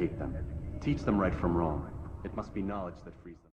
Educate them. Teach them right from wrong. It must be knowledge that frees them.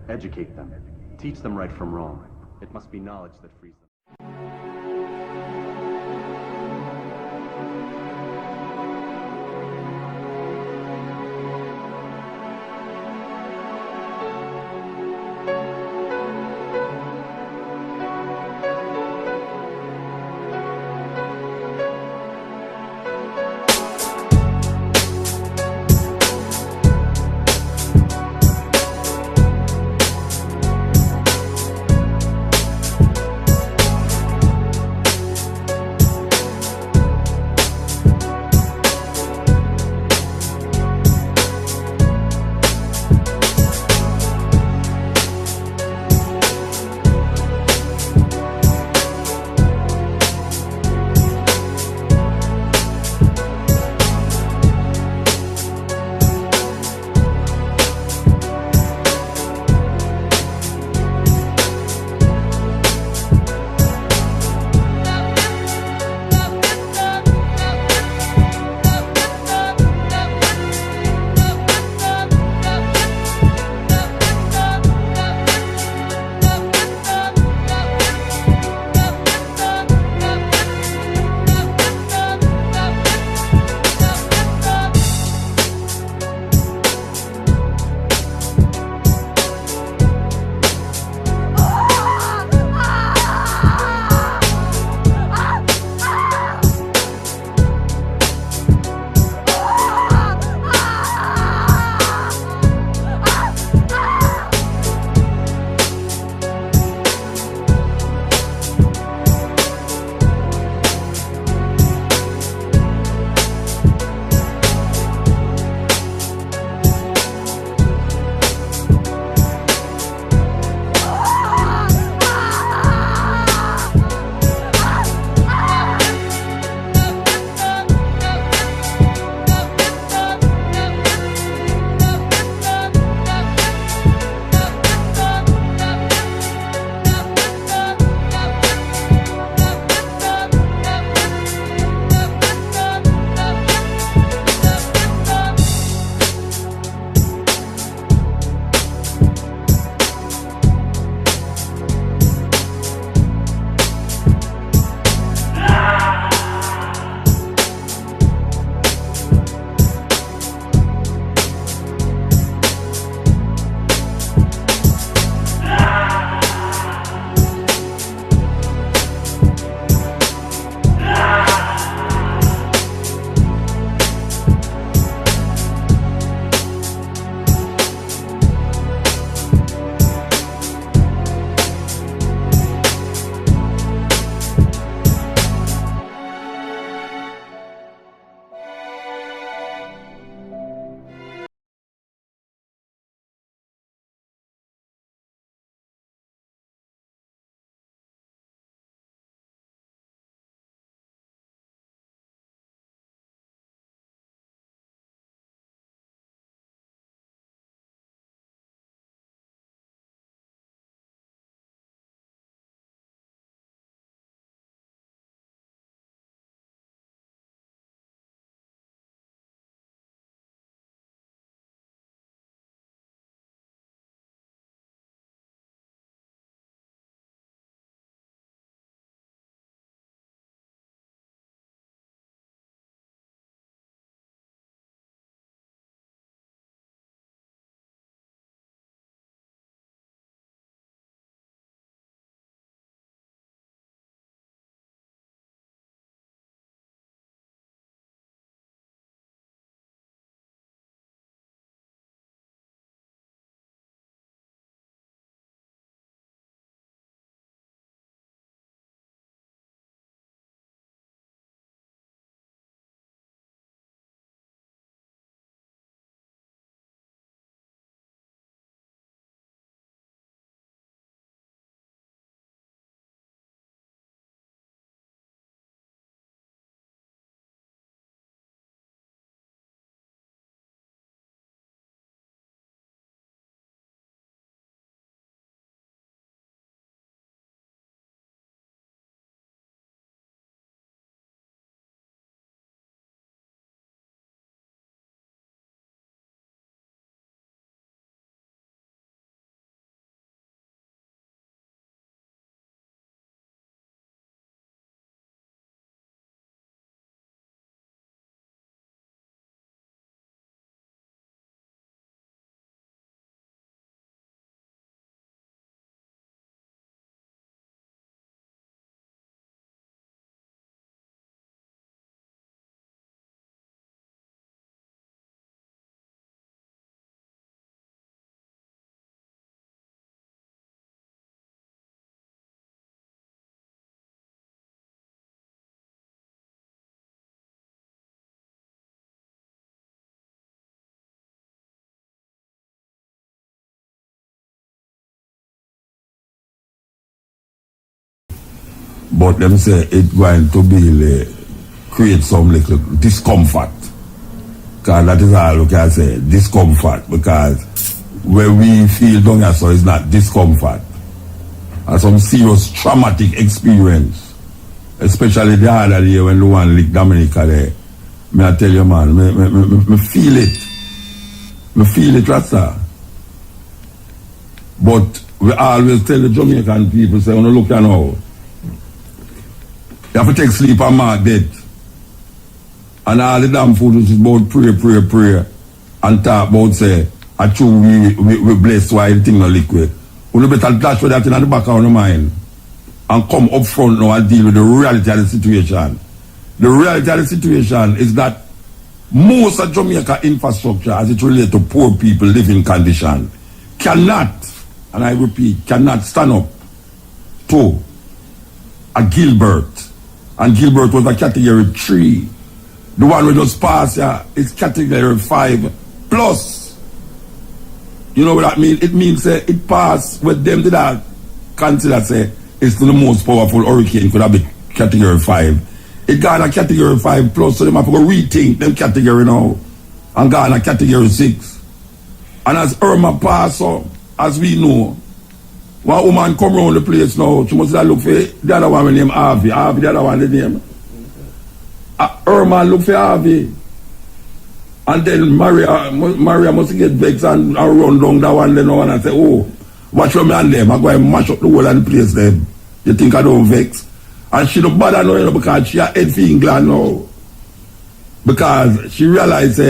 Educate them. Teach them right from wrong. It must be knowledge that frees them. but them say it's going to be create some little discomfort. Because that is all we can say, discomfort. Because where we feel down here, so it's not discomfort. And some serious traumatic experience. Especially the other day when the one lick Dominica there. May I tell you, man, me feel it. Me feel it, Rasta. But we always tell the Jamaican people, say, when you look at now, you have to take sleep and mark dead. And all the damn food is about pray, and talk about, say, I true we bless why the thing no liquid. We better dash with that in the back of our mind and come up front now and deal with the reality of the situation. The reality of the situation is that most of Jamaica infrastructure as it relates to poor people living condition cannot, and I repeat, cannot stand up to a Gilbert. And Gilbert was a category 3. The one we just passed here is category 5 plus. You know what that means? It means it passed with them did I consider say it's the most powerful hurricane could have been category 5. It got a category 5 plus, so they have to go rethink them category now and got a category 6. And as Irma passed up, as we know, one woman come around the place now, she must look for the other one named Harvey. Harvey, the other one the name. Irma look for Harvey. And then Maria must get vexed and run down that one then and say, oh, watch me and them. I go and mash up the whole of the place them. You think I don't vex? And she don't bother now, because she had head for England now. Because she realized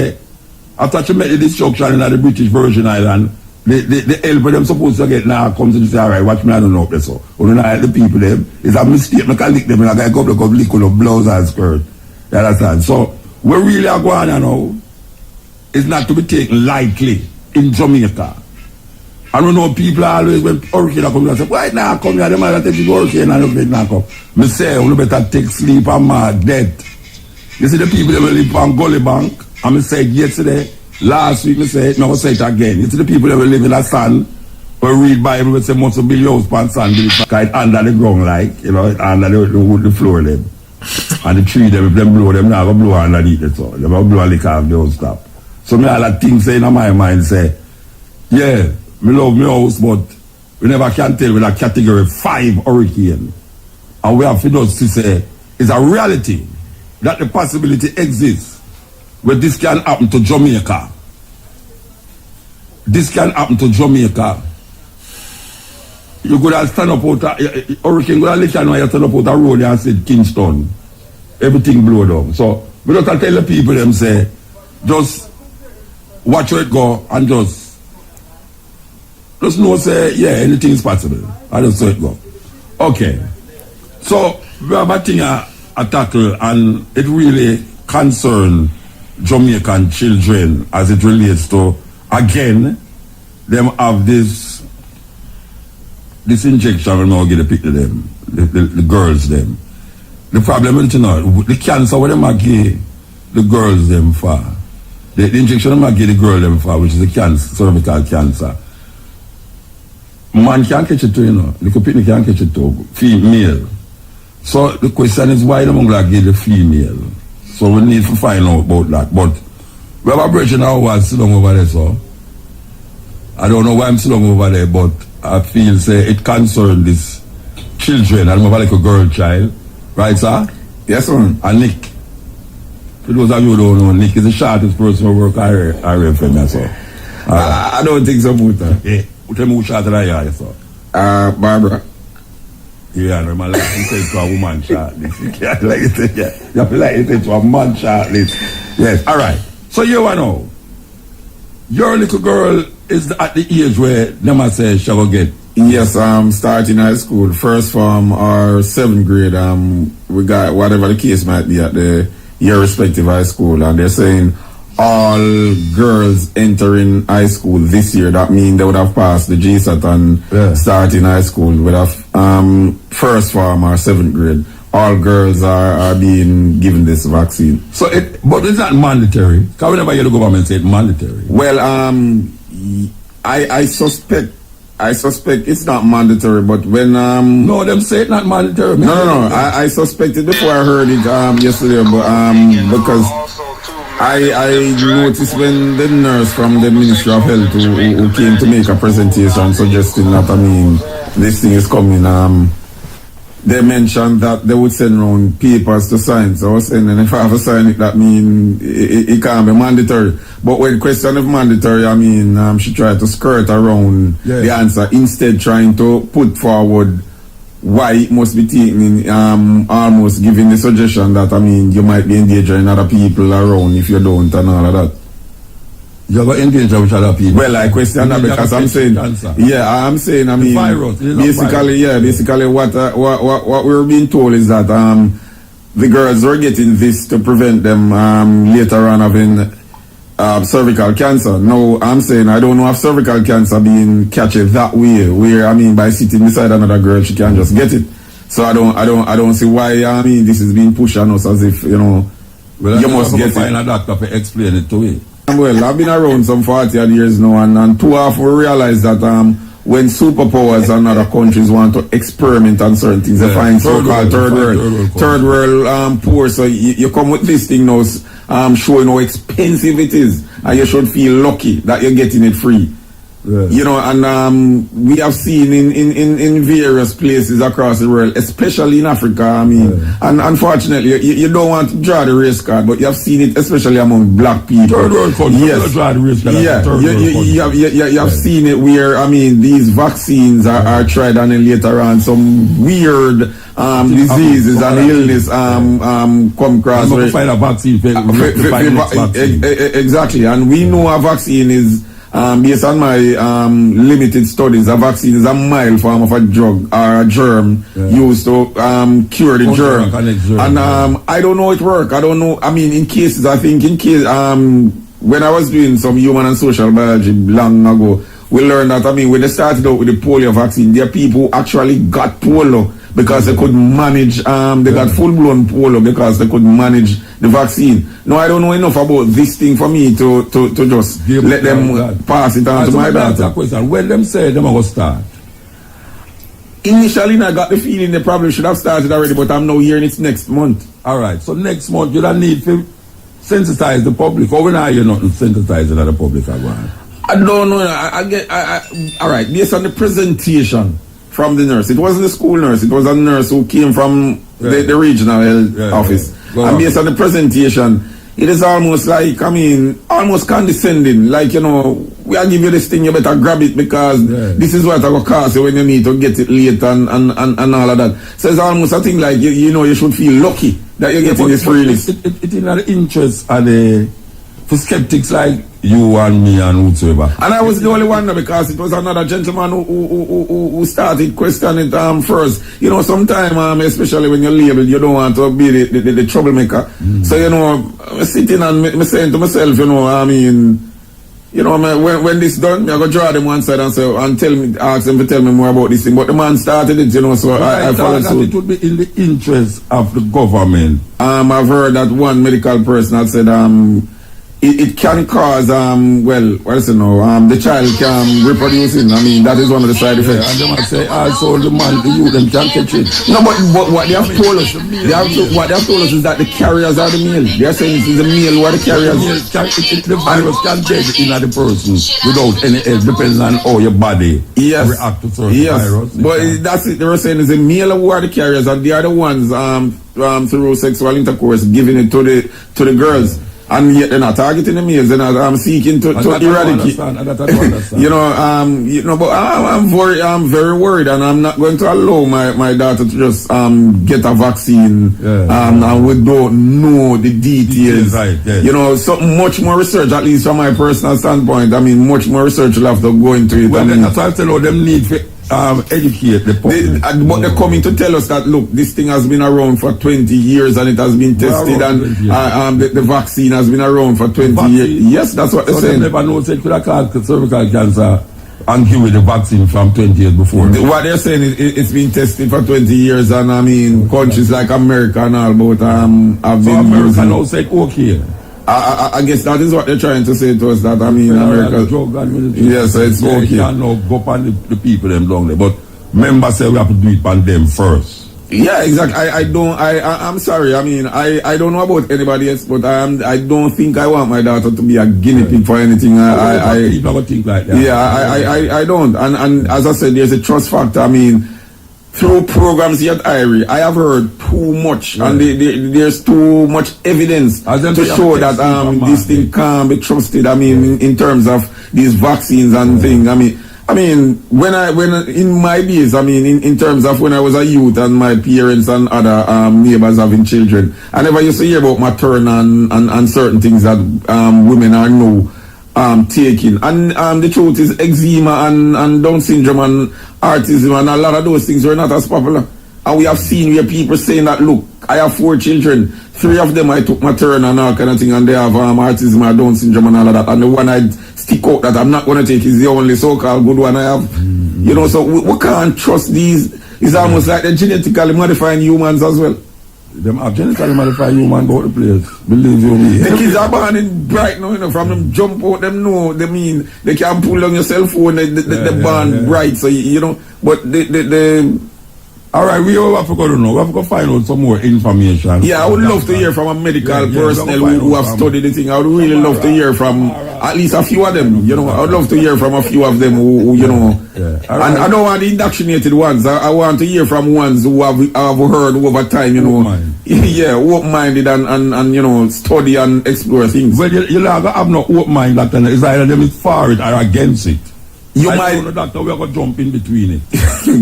after she met the destruction in the British Virgin Island, the help them supposed to get now comes and say, all right, watch me, I don't know up there so. When you know the people them, it's a mistake, I can lick them and I go lick on blouse and skirt. You understand? So we really are going on now is not to be taken lightly in Jamaica. And we know people always when hurricane come and say, why now come here? They might take the hurricane and they not come. Me say, you better take sleep and mark dead. You see the people that will live on Gully Bank, and I said yesterday, last week, I said, no, I say it again. You see the people that will live in a sand, or read Bible, we say, must be house pan sand, because it's under the ground, like, you know, it's under the floor them. And the tree, them, if them blow, them not going to blow underneath it, so they will blow a lick off the house top. So me all that things say in my mind, say, yeah, me love me house, but we never can tell with a category 5 hurricane. And we have to just to say, it's a reality that the possibility exists where this can happen to Jamaica. This can happen to Jamaica. You could have stand up out hurricane, could have let you know you stand up out a road and said Kingston. Everything blow down. So we don't tell the people them say, just watch where it go and just know say, yeah, anything is possible. I just saw it go. Okay. So we have a thing a tackle, and it really concerns Jamaican children as it relates to, again, them have this injection when I get a pick to them, the girls them. The problem is, you know, the cancer what them give the girls them for. The injection them give the girl them for, which is the cancer, cervical cancer. Man can't catch it too, you know. The picnic can't catch it too. Female. So the question is why them going to give the female. So we need to find out about that. But we have a bridge now who is sitting over there, so I don't know why I'm sitting over there, but I feel say it concerns these children. I don't have like a girl child. Right, sir? Yes, sir. And Nick. For those of you who don't know, Nick is the shortest person who work at RFM, so. I don't think so, Muta. Yeah. Tell me who shot that I so. Barbara. Yeah, no, man, like you say to a woman shortlist. You can't like you say, yeah. You have to like you say to a man shortlist. Yes, all right. So you know, your little girl is at the age where them I say she will get. Yes, starting high school, first form or 7th grade. We got whatever the case might be at the your respective high school, and they're saying all girls entering high school this year. That means they would have passed the GSAT and starting high school would have first form or 7th grade. All girls are being given this vaccine. So, but it's not mandatory. Because whenever you the government say it's mandatory. Well, I suspect I suspect it's not mandatory, but when No, them say it's not mandatory. no. I suspected before I heard it yesterday, but because I noticed when the nurse from the Ministry of Health who came to make a presentation suggesting that this thing is coming, they mentioned that they would send around papers to sign. So I was saying, and if I have to sign it, that means it can't be mandatory. But when question of mandatory, she tried to skirt around the answer, instead trying to put forward why it must be taken, almost giving the suggestion that, you might be endangering other people around if you don't and all of that. You're going to engage with other people. Well, I question that because I'm saying, the virus, basically what we're being told is that the girls were getting this to prevent them later on having cervical cancer. Now, I'm saying I don't know if cervical cancer being catched that way, where by sitting beside another girl she can just get it. So I don't see why this is being pushed on us as if well, you must get find a doctor to explain it to me. Well, I've been around some 40 odd years now, and too often we realize that when superpowers and other countries want to experiment on certain things, they find so-called third world poor. So you come with this thing now, showing how expensive it is, and you should feel lucky that you're getting it free. Yeah. And we have seen in various places across the world, especially in Africa, and unfortunately, you don't want to draw the race card, but you have seen it especially among black people. Third world countries, yes. Draw the race card. You have seen it where, these vaccines are tried, and then later on some weird diseases and illness come across. I'm find a vaccine exactly, and we know a vaccine is based on my limited studies, a vaccine is a mild form of a drug or a germ used to cure the germ. And I don't know it work. I don't know. In cases, when I was doing some human and social biology long ago, we learned that, when they started out with the polio vaccine, there are people who actually got polio because they couldn't manage, they got full-blown polio because they couldn't manage the vaccine. No, I don't know enough about this thing for me to just let them pass it on to my daughter. When them say them are going to start? Initially, I got the feeling they probably should have started already, but I'm now hearing it's next month. All right, so next month you don't need to sensitize the public, or when are you not sensitizing the public? I don't know. All right, based on the presentation from the nurse, it wasn't the school nurse, it was a nurse who came from the regional health office. And based on the presentation, it is almost like, almost condescending. Like, we are give you this thing, you better grab it because this is what I will cost you when you need to get it late and all of that. So it's almost a thing like, you should feel lucky that you're getting this freely. It is not the interest for skeptics like you and me and whosoever. And I was the only one because it was another gentleman who started questioning it first. Sometimes, especially when you're labeled, you don't want to be the troublemaker. So, I'm sitting and saying to myself, when this done, I'm going to draw them one side and ask them to tell me more about this thing. But the man started it, so I followed suit. It would be in the interest of the government. I've heard that one medical person had said, it can cause, the child can reproduce it. That is one of the side effects. And they might say, also the youth, them can't catch it. No, but what they have told us, what they have told us is that the carriers are the male. They are saying it is the male who are the carriers. The virus can get in the person without any else, depending on how your body react to certain virus. But that's it. They were saying it's the male who are the carriers, and they are the ones through sexual intercourse giving it to the girls. And yet they're not targeting the males, they're not seeking to eradicate. But I'm very worried, and I'm not going to allow my daughter to just get a vaccine and we don't know the details. Something much more research, at least from my personal standpoint. Much more research will have to go into it. Well, that's why I tell you them need to educate the public. But they're coming to tell us that, look, this thing has been around for 20 years and it has been tested, and the vaccine has been around for 20 years. Yes, that's what they're saying. They never know it could have caused cervical cancer and give the vaccine from 20 years before. What they're saying is it's been tested for 20 years, and countries like America and all, but have been America now say okay. I guess that is what they're trying to say to us, that I mean, America. Yes, it's okay. You can't now go upon the people them down there. But members say we have to do it on them first. Yeah, exactly. I'm sorry. I mean, I don't know about anybody else, but I don't think I want my daughter to be a guinea pig for anything. People think like that. Yeah, I don't. And as I said, there's a trust factor. I mean, through programs here at IRI, I have heard too much, and there's too much evidence to show that this thing can't be trusted. I mean, in terms of these vaccines and things. I mean, when in my days, I mean, in terms of when I was a youth and my parents and other neighbors having children, I never used to hear about maternal and certain things that women are now taking. And the truth is, eczema and Down syndrome and autism and a lot of those things were not as popular. And we have seen where people saying that, look, I have 4 children, 3 of them I took maternal and all kind of thing, and they have autism and Down syndrome and all of that. And the one I stick out that I'm not going to take is the only so-called good one I have. Mm-hmm. You know, so we can't trust these. It's almost like they're genetically modifying humans as well. Them have genetically modified human go to the place. Believe you me. The kids are born in bright now, you know, from them jump out, them know, they mean, they can pull on your cell phone, they born bright, so you know, but all right, we have to go to know. We have to go find out some more information. Yeah, I would love to hear from a medical personnel who have studied the thing. I would really love to hear from at least a few of them. You know, I would love to hear from a few of them who you know. And I don't want the indoctrinated ones. I want to hear from ones who have heard over time, you know. Yeah, open-minded and you know, study and explore things. Well, you'll have no open mind that is either them is for it or against it. You might know that we're going to jump in between it.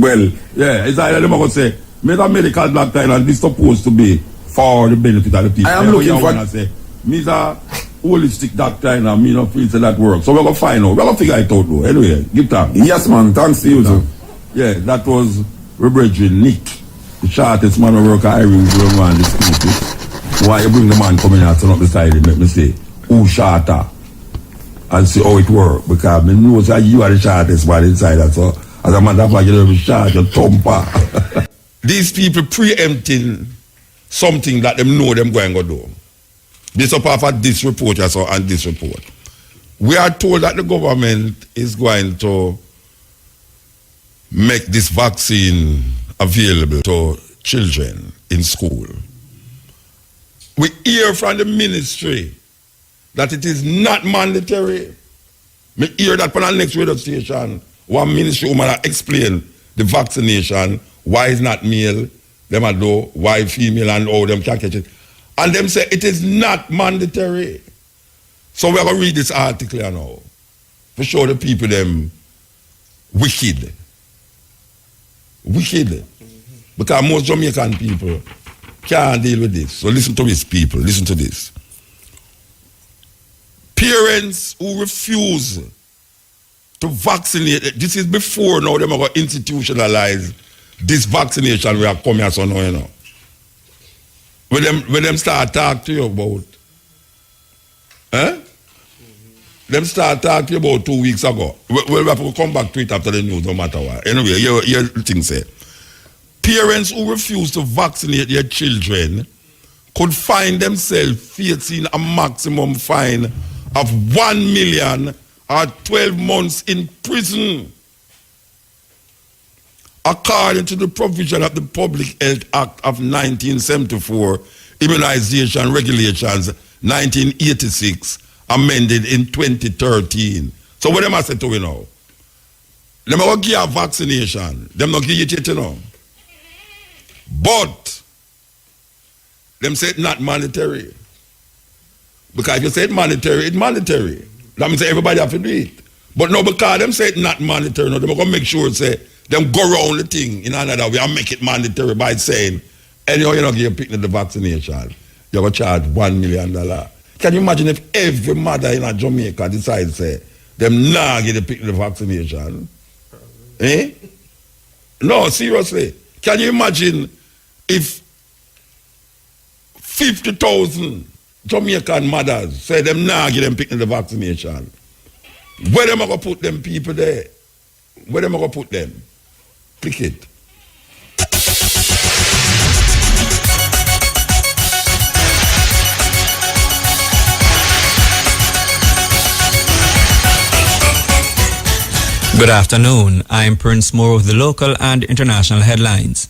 Well, yeah, it's either them are going to say, me a medical doctor and this supposed to be for the benefit of the people. I am looking for... I say, me's a holistic doctor and me not feel that work. So we're going to find out. We're going to figure it out though. Anyway, give thanks. Yes, man. Thanks to you too. Yeah, that was Rebridging Nick, the shortest man of work I really don't want this people. Why you bring the man coming out and up beside him, let me say, who shorter? And see how it works, because I know that you are the shortest one inside that, so as a matter of fact, you're the short, you're thumper. These people preempting something that them know them going to do. Based upon of this report I saw and this report. We are told that the government is going to make this vaccine available to children in school. We hear from the ministry that it is not mandatory. Me hear that from the next radio station, one ministry woman explain the vaccination, why it's not male, them are do, why female and how them can catch it. And them say it is not mandatory. So we're going to read this article now to show the people them wicked. Wicked. Because most Jamaican people can't deal with this. So listen to this, people. Listen to this. Parents who refuse to vaccinate, this is before now they're going to institutionalize this vaccination we are coming as now, you know. When them start talking to you about, them start talking to you about 2 weeks ago. Well, we have to come back to it after the news, no matter what. Anyway, your thing say, parents who refuse to vaccinate their children could find themselves facing a maximum fine of 1 million or 12 months in prison. According to the provision of the Public Health Act of 1974, Immunization Regulations 1986, amended in 2013. So what am I saying to you now? Them are going to give a vaccination. Them not give it yet, you know. But them say it's not mandatory. Because if you say it's mandatory, it's mandatory. That means everybody have to do it. But no, because them say it's not mandatory, no, they're going to make sure say them go around the thing in another way and make it mandatory by saying, anyhow, you're not going to pick the vaccination, you're going to charge $1 million. Can you imagine if every mother in Jamaica decides say, them not going to pick the vaccination? Eh? No, seriously. Can you imagine if 50,000 Jamaican mothers say them nah get them picking the vaccination? Where them are going to put them people there? Where them are going to put them? Pick it. Good afternoon. I'm Prince Moore with the local and international headlines.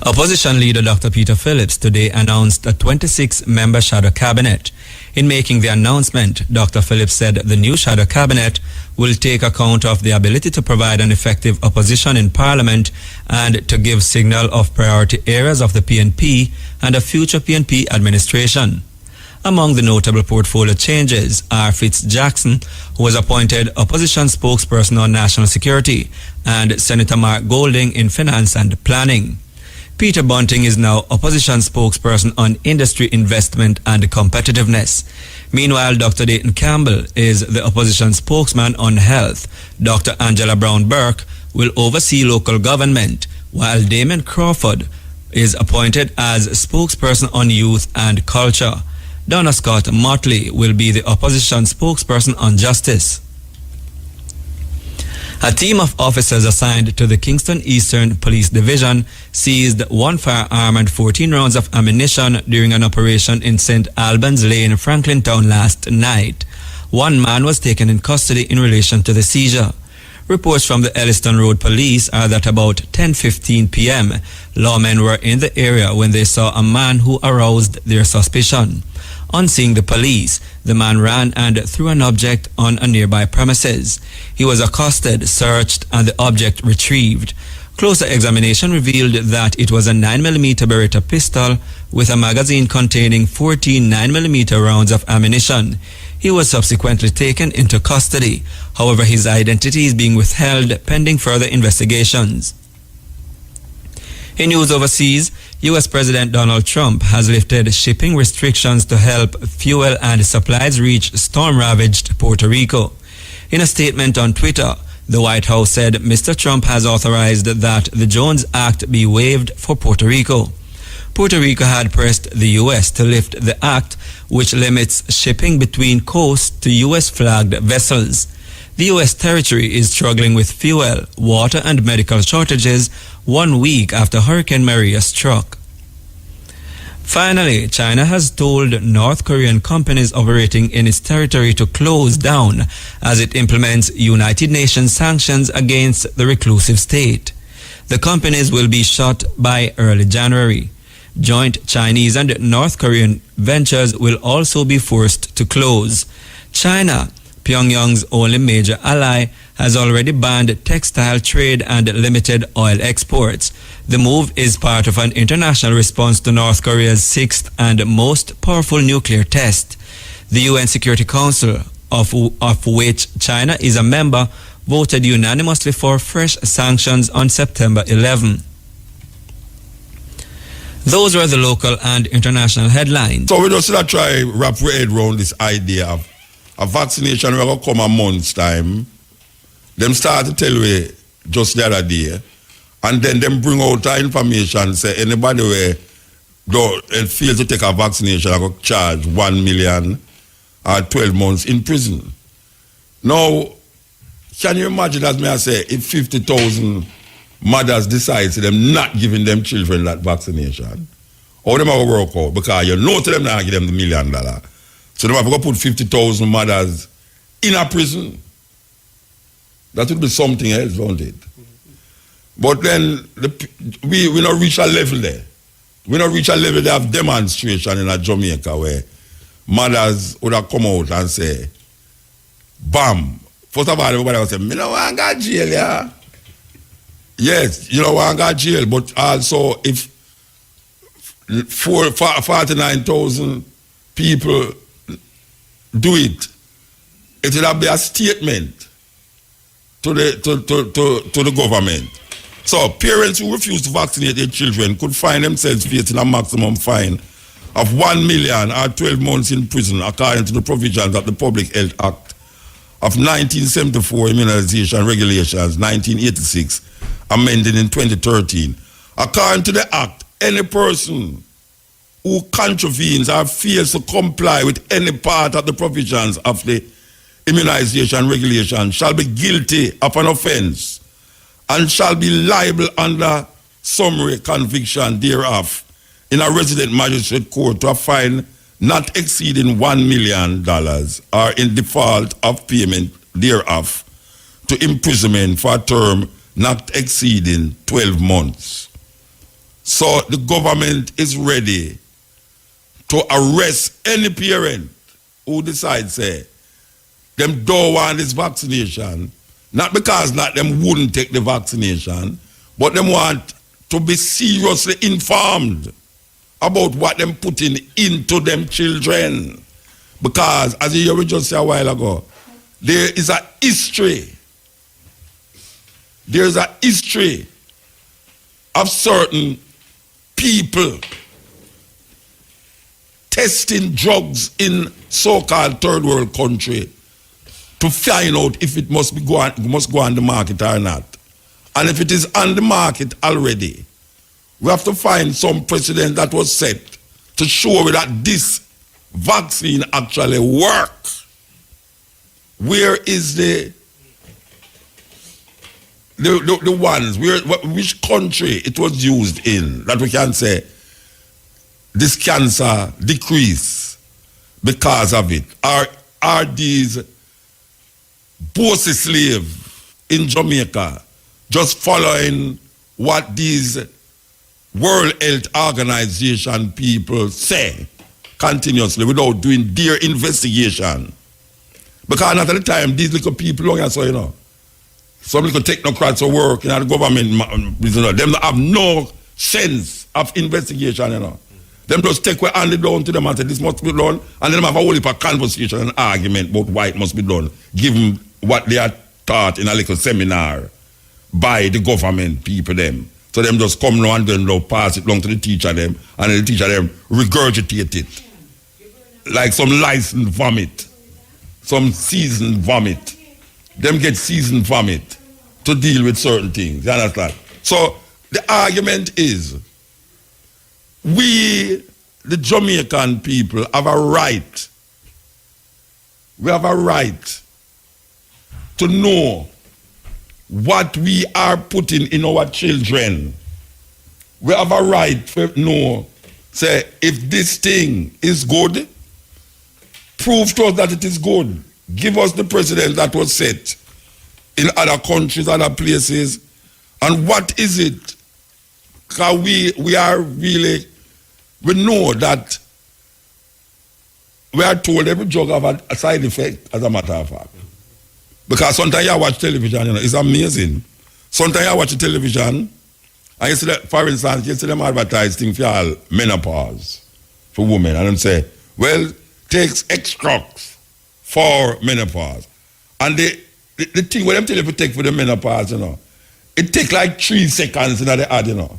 Opposition leader Dr. Peter Phillips today announced a 26-member shadow cabinet. In making the announcement, Dr. Phillips said the new shadow cabinet will take account of the ability to provide an effective opposition in Parliament and to give signal of priority areas of the PNP and a future PNP administration. Among the notable portfolio changes are Fitz Jackson, who was appointed opposition spokesperson on national security, and Senator Mark Golding in finance and planning. Peter Bunting is now opposition spokesperson on industry, investment and competitiveness. Meanwhile, Dr. Dayton Campbell is the opposition spokesman on health. Dr. Angela Brown-Burke will oversee local government, while Damon Crawford is appointed as spokesperson on youth and culture. Donna Scott Motley will be the opposition spokesperson on justice. A team of officers assigned to the Kingston Eastern Police Division seized one firearm and 14 rounds of ammunition during an operation in St. Albans Lane, Franklin Town last night. One man was taken in custody in relation to the seizure. Reports from the Elliston Road Police are that about 10:15 p.m., lawmen were in the area when they saw a man who aroused their suspicion. On seeing the police, the man ran and threw an object on a nearby premises. He was accosted, searched, and the object retrieved. Closer examination revealed that it was a 9mm Beretta pistol with a magazine containing 14 9mm rounds of ammunition. He was subsequently taken into custody. However, his identity is being withheld pending further investigations. In news overseas, U.S. President Donald Trump has lifted shipping restrictions to help fuel and supplies reach storm-ravaged Puerto Rico. In a statement on Twitter, the White House said Mr. Trump has authorized that the Jones Act be waived for Puerto Rico. Puerto Rico had pressed the U.S. to lift the act, which limits shipping between coasts to U.S.-flagged vessels. The U.S. territory is struggling with fuel, water, and medical shortages 1 week after Hurricane Maria struck. Finally, China has told North Korean companies operating in its territory to close down as it implements United Nations sanctions against the reclusive state. The companies will be shut by early January. Joint Chinese and North Korean ventures will also be forced to close. China, Pyongyang's only major ally, has already banned textile trade and limited oil exports. The move is part of an international response to North Korea's sixth and most powerful nuclear test. The UN Security Council, of which China is a member, voted unanimously for fresh sanctions on September 11. Those were the local and international headlines. So we just try wrap our head around this idea of a vaccination will come a month's time. Them start to tell we just the other day, and then them bring out the information, say anybody who fails to take a vaccination, I go charge 1 million or 12 months in prison. Now, can you imagine, as I say, if 50,000 mothers decide to them not giving them children that vaccination? How them have to work out? Because you know to them not give them the $1 million. So they have to put 50,000 mothers in a prison. That would be something else, won't it? But then we not reach a level there. We not reach a level there of demonstration in a Jamaica where mothers would have come out and say, bam. First of all, everybody would say, me no want to go jail, yeah. Yes, you know, want to go jail, but also if 49,000 people do it, it will be a statement to the government. So parents who refuse to vaccinate their children could find themselves facing a maximum fine of 1 million or 12 months in prison according to the provisions of the Public Health Act of 1974 Immunization Regulations 1986 amended in 2013. According to the Act, any person who contravenes or fails to comply with any part of the provisions of the immunization regulation shall be guilty of an offense and shall be liable under summary conviction thereof in a resident magistrate court to a fine not exceeding $1 million or in default of payment thereof to imprisonment for a term not exceeding 12 months. So the government is ready to arrest any parent who decides, say, them don't want this vaccination, not because not them wouldn't take the vaccination, but them want to be seriously informed about what them putting into them children. Because, as you just said a while ago, there is a history. There is a history of certain people testing drugs in so-called third world country to find out if it must go on the market or not. And if it is on the market already, we have to find some precedent that was set to show that this vaccine actually works. Where is the ones, which country it was used in, that we can say this cancer decrease because of it? Are these bossy slaves in Jamaica just following what these World Health Organization people say continuously without doing their investigation? Because at the time, these little people long as so, you know, some little technocrats who work in the government, you know, them have no sense of investigation, you know. Them just take what hand down to them and say this must be done, and then them have a whole heap of conversation and argument about why it must be done, given what they are taught in a little seminar by the government people them. So them just come now and then they'll pass it along to the teacher them, and the teacher them regurgitate it. Like some licensed vomit. Some seasoned vomit. Them get seasoned vomit to deal with certain things. You understand? So the argument is, we, the Jamaican people, have a right. We have a right to know what we are putting in our children. We have a right to know, say, if this thing is good, prove to us that it is good. Give us the precedent that was set in other countries, other places. And what is it? Because we are really, we know that we are told every drug have a side effect, as a matter of fact. Because sometimes you watch television, you know, it's amazing. Sometimes you watch television, and you see that, for instance, you see them advertise things for all menopause for women, and them say, well, takes extracts for menopause. And the thing what them tell you to take for the menopause, you know, it take like 3 seconds in the ad, you know.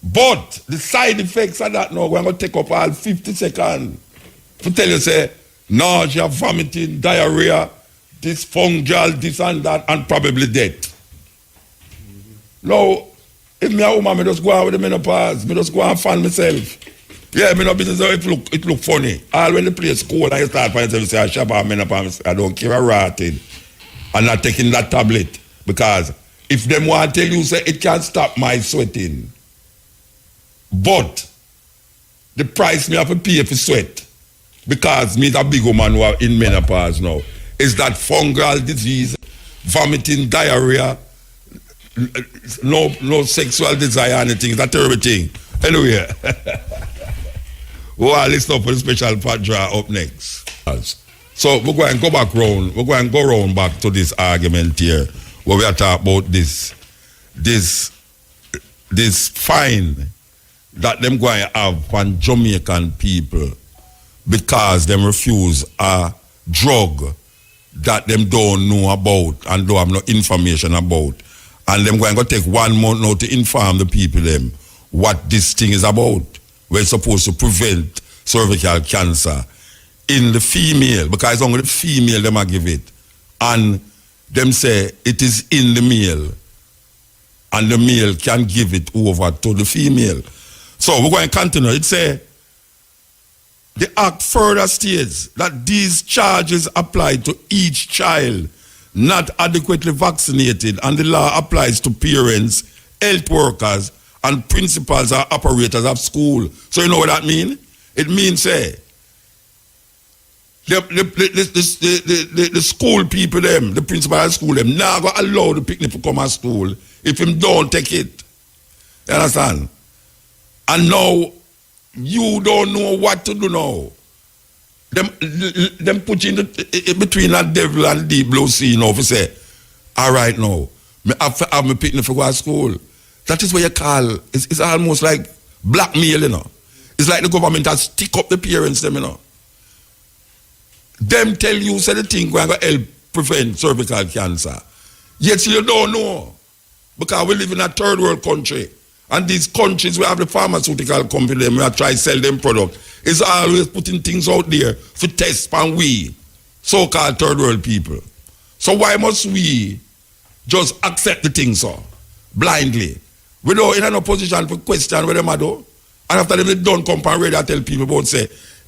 But the side effects of that now, we're going to take up all 50 seconds to tell you, say, nausea, vomiting, diarrhea, this fungal, this and that, and probably death. Now, if me a woman, me just go out with the menopause, me just go and fan myself. Yeah, me no business, it look funny. All when the place cold and you start for yourself, you say, I shop on menopause, I don't care a rotted. I'm not taking that tablet. Because if them want to tell you, say, it can't stop my sweating. But the price me have to pay for sweat, because me is a big woman who are in menopause now, is that fungal disease, vomiting, diarrhea, no sexual desire, anything. It's a terrible thing. Anyway, we'll listen up for the special part draw up next. So we're going to go back round. We're going to go round back to this argument here, where we are talking about this fine that them going to have on Jamaican people because them refuse a drug that them don't know about and don't have no information about. And them going to take 1 month now to inform the people them what this thing is about. We're supposed to prevent cervical cancer in the female, because it's only the female them give it. And them say it is in the male, and the male can give it over to the female. So we're going to continue. It say, the act further states that these charges apply to each child not adequately vaccinated, and the law applies to parents, health workers, and principals or operators of school. So you know what that means? It means, say, the school people them, the principal of school them, now go allow the picnic to come at school if him don't take it. You understand? And now you don't know what to do now. Them put you in between that devil and the deep blue sea now for say, all right now, I have my picnic for go to school. That is what you call, it's almost like blackmail, you know. It's like the government has stick up the parents, them, you know. Them tell you, say the thing going to help prevent cervical cancer. Yet you don't know. Because we live in a third world country. And these countries, we have the pharmaceutical company, them, we are trying to sell them product. It's always putting things out there for test and we, so-called third world people. So why must we just accept the things so blindly? We don't in no position for question where them are do. And after them, they don't come and ready and tell people about say,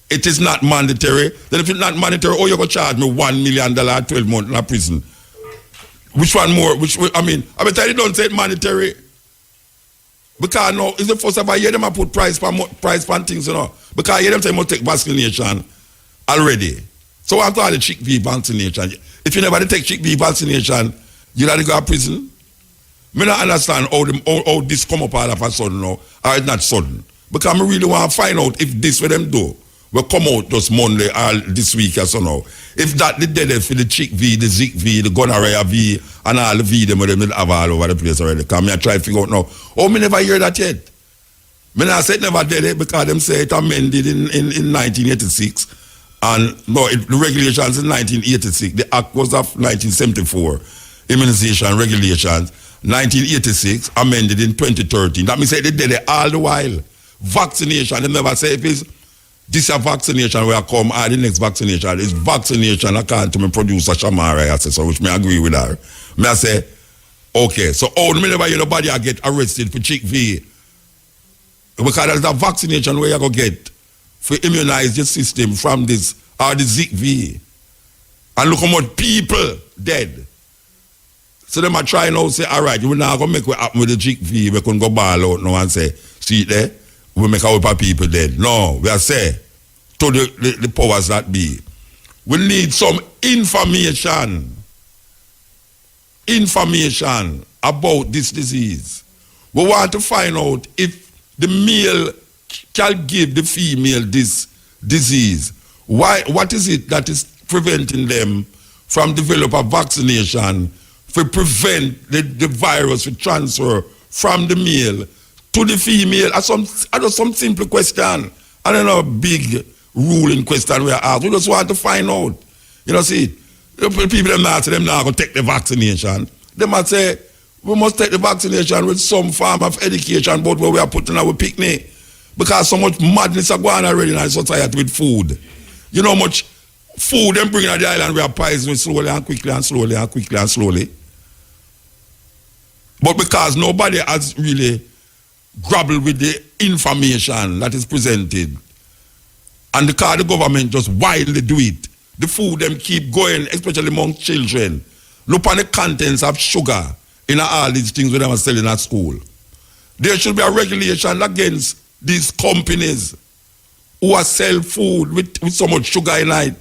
it is not mandatory. Then if it's not mandatory, oh, you're going to charge me $1 million 12 months in prison. Which one more? I mean, they don't say it mandatory. Because now, it's the first time I hear them put price on things, you know. Because I hear them say must take vaccination already. So I'm talking the chickpea vaccination. If you never take chickpea vaccination, you'll have to go to prison. I don't understand how this come up all of a sudden now, or it's not sudden. Because I really want to find out if this what them do will come out just Monday or this week or so now. If that the dead for the chick V, the Zik V, the gonorrhea V, and all the V them have all over the place already. Because I try to figure out now. Oh, me never hear that yet. I said never did it because them say it amended in 1986. And no, the regulations in 1986. The act was of 1974. Immunization regulations. 1986 amended in 2013. That means they did it all the while. Vaccination, they never say if it's this a vaccination where I come or the next vaccination. It's vaccination according to my producer Shamara, I say, so which me agree with her. I say, okay, so me never hear nobody get arrested for chick V. Because there's a vaccination where you go get for immunize your system from this or the Zik V. And look how much people dead. So them are trying now say, all right, you will now go make what happen with the Zik V. We can go ball out now and say, see it there? We make our people dead. No, we are say to the powers that be. We need some information about this disease. We want to find out if the male can give the female this disease. What is it that is preventing them from developing a vaccination to prevent the virus to transfer from the male to the female? I just some simple question. I don't know, big ruling question we are asked. We just want to find out. You know, see, the people them not say them now going to take the vaccination. They might say, we must take the vaccination with some form of education about where we are putting our picnic. Because so much madness are going on already in our society with food. You know how much food them bring on the island we are poisoning slowly and quickly and slowly and quickly and slowly. But because nobody has really grappled with the information that is presented, and because the government just wildly do it, the food them keep going, especially among children. Look on the contents of sugar in all these things we are selling at school. There should be a regulation against these companies who are sell food with so much sugar in it,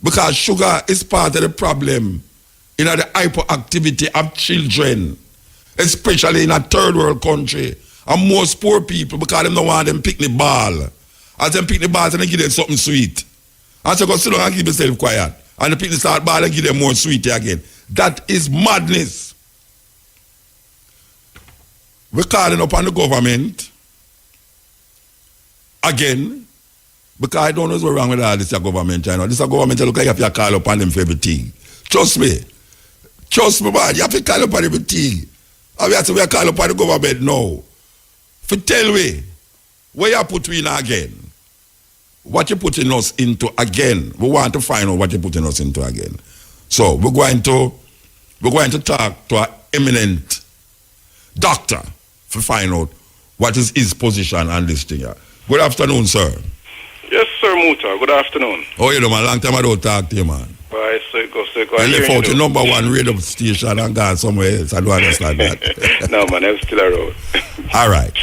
because sugar is part of the problem in the hyperactivity of children, especially in a third world country. And most poor people, because they don't want them pick the ball. As them pick the ball, they give them something sweet. And so go sit down and keep yourself quiet. And they pick the start ball and give them more sweet again. That is madness. We're calling upon the government again, because I don't know what's wrong with all this government. You know. This government look like you have to call upon them for everything. Trust me, man, you have to call upon everything. And we have to call upon the government now. For tell me, where you put in again? What you putting us into again? We want to find out what you're putting us into again. So we're going to talk to an eminent doctor to find out what is his position on this thing. Good afternoon, sir. Yes, sir, Muta. Good afternoon. Oh, you know, man, long time I don't talk to you, man. Why, so go. I left out the number one radio station and gone somewhere else. I don't understand that. No, man, I'm still around. All right.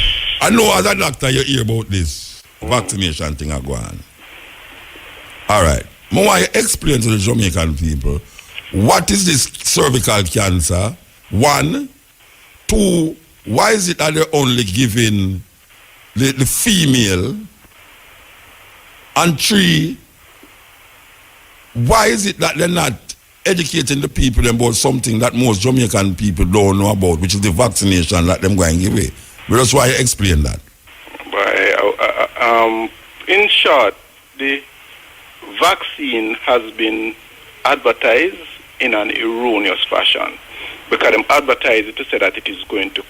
I know as a doctor you hear about this vaccination thing I go on. All right. I want you explain to the Jamaican people what is this cervical cancer? 1, 2, why is it that they're only giving the female? And 3, why is it that they're not educating the people about something that most Jamaican people don't know about, which is the vaccination that them going to give away? But that's why you explain that. In short, the vaccine has been advertised in an erroneous fashion because they advertise it to say that it is going to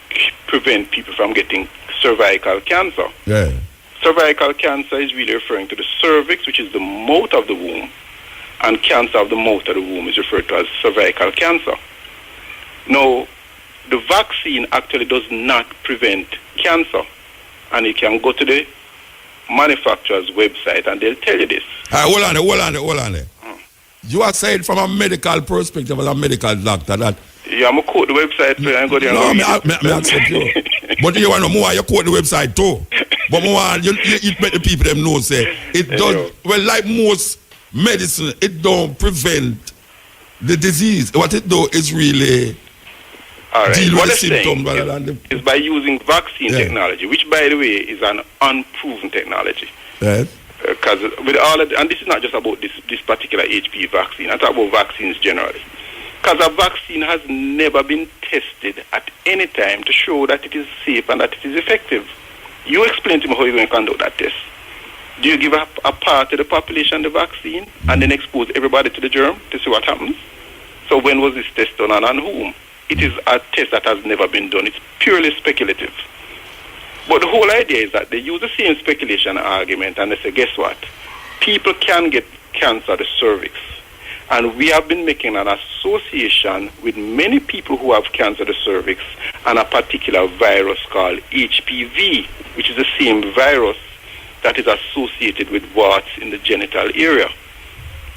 prevent people from getting cervical cancer. Yeah. Cervical cancer is really referring to the cervix, which is the mouth of the womb, and cancer of the mouth of the womb is referred to as cervical cancer. Now, the vaccine actually does not prevent cancer, and you can go to the manufacturer's website and they'll tell you this. Hold on there. You are saying from a medical perspective as a medical doctor that... Yeah, I'm going to quote the website so I go there and I accept you. But you want to more, you quote the website too. But more, you make the people them know, say, it does, well, like most medicine, it don't prevent the disease. What it do is really deal with the symptoms rather than the... is by using vaccine technology, which, by the way, is an unproven technology. Yes. Because with all of, and this is not just about this particular HPV vaccine, I talk about vaccines generally. Because a vaccine has never been tested at any time to show that it is safe and that it is effective. You explain to me how you're going to conduct that test. Do you give a part of the population the vaccine and then expose everybody to the germ to see what happens? So when was this test done and on whom? It is a test that has never been done. It's purely speculative. But the whole idea is that they use the same speculation argument and they say, guess what? People can get cancer of the cervix. And we have been making an association with many people who have cancer of the cervix and a particular virus called HPV, which is the same virus that is associated with warts in the genital area.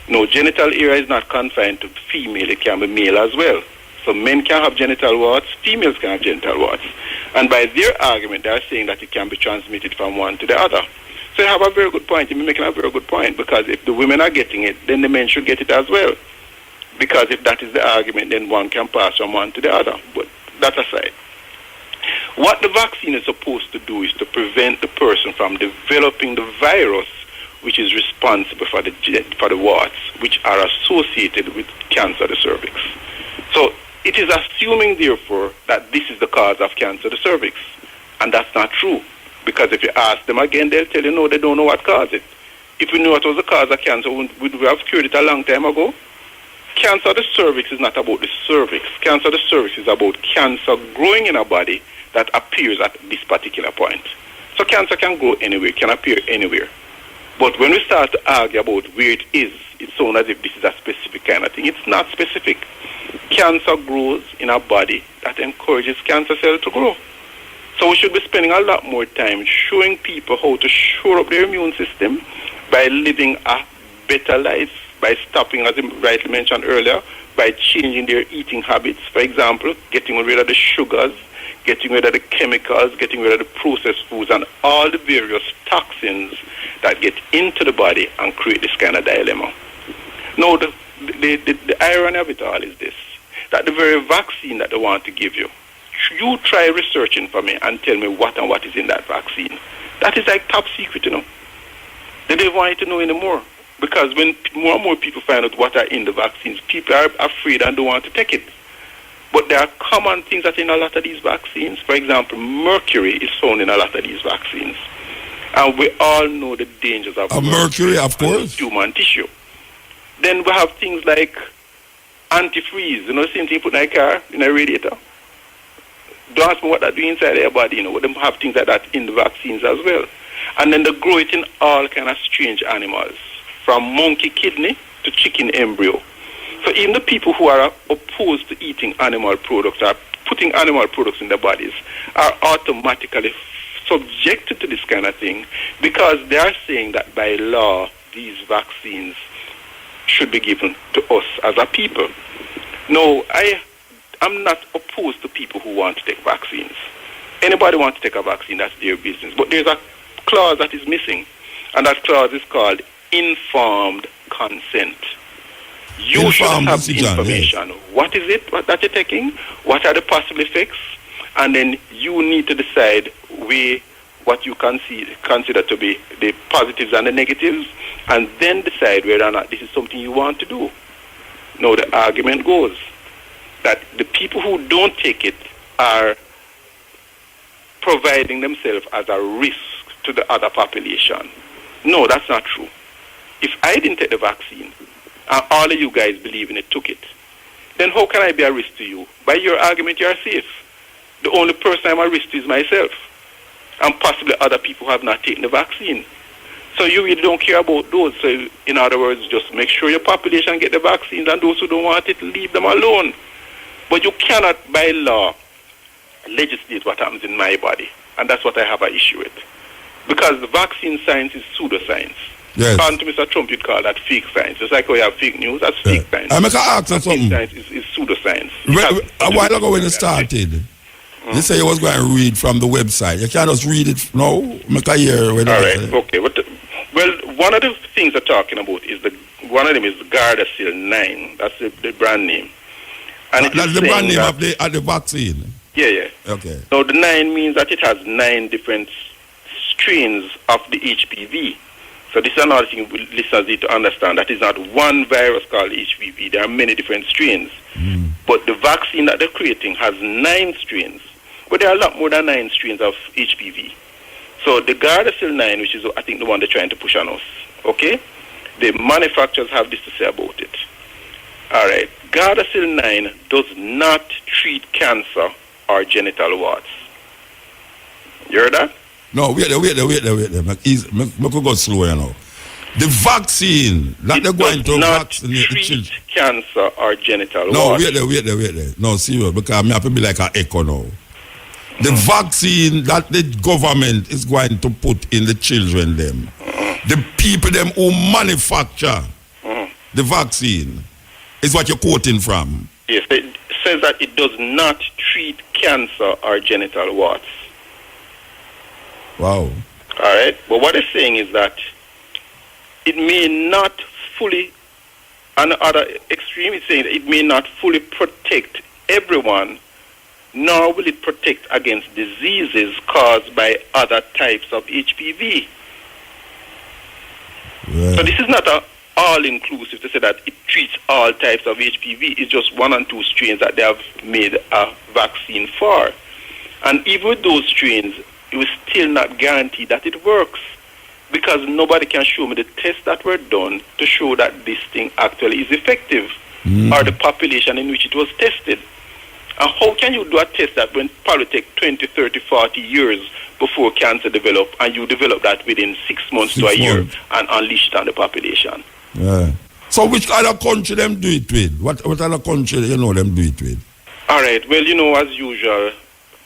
No, genital area is not confined to female, it can be male as well. So men can have genital warts, females can have genital warts. And by their argument, they are saying that it can be transmitted from one to the other. So you have a very good point. You're making a very good point, because if the women are getting it, then the men should get it as well. Because if that is the argument, then one can pass from one to the other. But that aside, what the vaccine is supposed to do is to prevent the person from developing the virus which is responsible for the warts, which are associated with cancer of the cervix. So it is assuming, therefore, that this is the cause of cancer of the cervix. And that's not true. Because if you ask them again, they'll tell you, no, they don't know what caused it. If we knew what was the cause of cancer, would we have cured it a long time ago? Cancer of the cervix is not about the cervix. Cancer of the cervix is about cancer growing in a body that appears at this particular point. So cancer can grow anywhere, can appear anywhere. But when we start to argue about where it is, it sounds as if this is a specific kind of thing. It's not specific. Cancer grows in a body that encourages cancer cells to grow. So we should be spending a lot more time showing people how to shore up their immune system by living a better life, by stopping, as I rightly mentioned earlier, by changing their eating habits. For example, getting rid of the sugars, getting rid of the chemicals, getting rid of the processed foods, and all the various toxins that get into the body and create this kind of dilemma. Now, the irony of it all is this, that the very vaccine that they want to give you, you try researching for me and tell me what and what is in that vaccine. That is like top secret, you know. They don't want you to know anymore. Because when more and more people find out what are in the vaccines, people are afraid and don't want to take it. But there are common things that are in a lot of these vaccines. For example, mercury is found in a lot of these vaccines. And we all know the dangers of mercury, of course, human tissue. Then we have things like antifreeze, you know, the same thing you put in a car, in a radiator. Don't ask me what that do inside their body, you know, but they have things like that in the vaccines as well. And then they grow it in all kind of strange animals, from monkey kidney to chicken embryo. So even the people who are opposed to eating animal products, or putting animal products in their bodies, are automatically subjected to this kind of thing, because they are saying that by law, these vaccines should be given to us as a people. No, I'm not opposed to people who want to take vaccines. Anybody wants to take a vaccine, that's their business. But there's a clause that is missing, and that clause is called informed consent. You should Informed have the decision, information. What is it that you're taking? What are the possible effects? And then you need to decide what you consider to be the positives and the negatives, and then decide whether or not this is something you want to do. Now, the argument goes that the people who don't take it are providing themselves as a risk to the other population. No, that's not true. If I didn't take the vaccine, and all of you guys believe in it took it, then how can I be a risk to you? By your argument, you are safe. The only person I'm a risk to is myself, and possibly other people who have not taken the vaccine. So you really don't care about those. So in other words, just make sure your population get the vaccines, and those who don't want it, leave them alone. But you cannot, by law, legislate what happens in my body, and that's what I have an issue with. Because the vaccine science is pseudoscience. Yes. According to Mr. Trump, you'd call that fake science. Just like how you have fake news, that's fake science. I make an ask you something. Science is pseudoscience. A while ago when you started, you say you was going to read from the website. You can't just read it now. Make a year. When all right. Okay. Well, one of the things they're talking about is one of them is the Gardasil 9. That's the brand name. And that's the brand name of the vaccine. Yeah. Okay. So the 9 means that it has 9 different strains of the HPV. So this is another thing listeners need to understand. That is not one virus called HPV. There are many different strains. But the vaccine that they're creating has 9 strains. But there are a lot more than 9 strains of HPV. So the Gardasil 9, which is I think the one they're trying to push on us, okay? The manufacturers have this to say about it. All right. Gardasil 9 does not treat cancer or genital warts. You heard that? No, wait there. Make go slow, you know. The vaccine that they're going to vaccinate the children. Cancer or genital warts. No, wait there. No, serious, because I have to be like an echo now. The vaccine that the government is going to put in the children them. The people them who manufacture the vaccine is what you're quoting from. Yes, it says that it does not treat cancer or genital warts. Wow. All right. But what it's saying is that it may not fully, on the other extreme, it's saying that it may not fully protect everyone, nor will it protect against diseases caused by other types of HPV. Yeah. So this is not all-inclusive to say that it treats all types of HPV. It's just 1 and 2 strains that they have made a vaccine for. And even with those strains, it will still not guarantee that it works, because nobody can show me the tests that were done to show that this thing actually is effective, or the population in which it was tested. And how can you do a test that will probably take 20, 30, 40 years before cancer develop, and you develop that within 6 months to a year and unleash it on the population? Yeah. So which other country them do it with? What other country them do it with? All right. Well, as usual,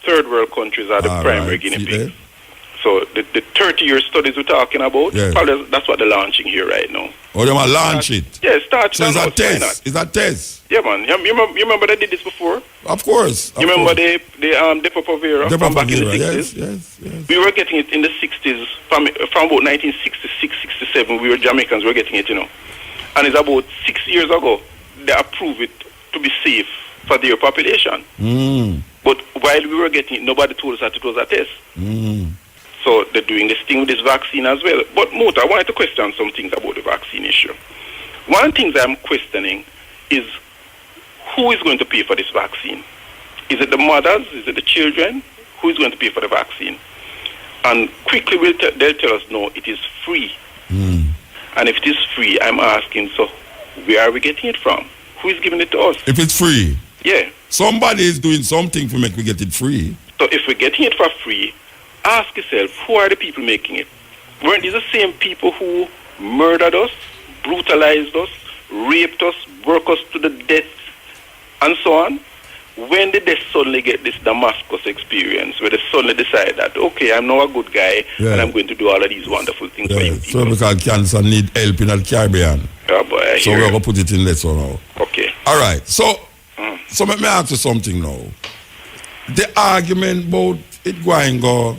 third world countries are the primary guinea pigs. So the 30-year studies we're talking about, probably that's what they're launching here right now. Oh, they want to launch it? Yeah, start. So it's a test? It's a test? Yeah, man. You remember they did this before? Of course. You remember the Depo-Provera from back in the 60s? Yes. We were getting it in the 60s, from about 1966, 67, we were Jamaicans were getting it, And it's about 6 years ago, they approved it to be safe for their population. But while we were getting it, nobody told us that it was a test. So they're doing this thing with this vaccine as well. But Mota, I wanted to question some things about the vaccine issue. One thing that I'm questioning is who is going to pay for this vaccine? Is it the mothers? Is it the children? Who is going to pay for the vaccine? And quickly they'll tell us, no, it is free. And if it is free, I'm asking, so where are we getting it from? Who is giving it to us? If it's free? Yeah. Somebody is doing something to make we get it free. So if we're getting it for free, ask yourself, who are the people making it? Weren't these the same people who murdered us, brutalized us, raped us, worked us to the death, and so on? When did they suddenly get this Damascus experience where they suddenly decide that, okay, I'm now a good guy and I'm going to do all of these wonderful things for you people? So because cancer need help in the Caribbean. Oh boy, so we're going to put it in this one now. Okay. All right. So let me ask you something now. The argument about it going to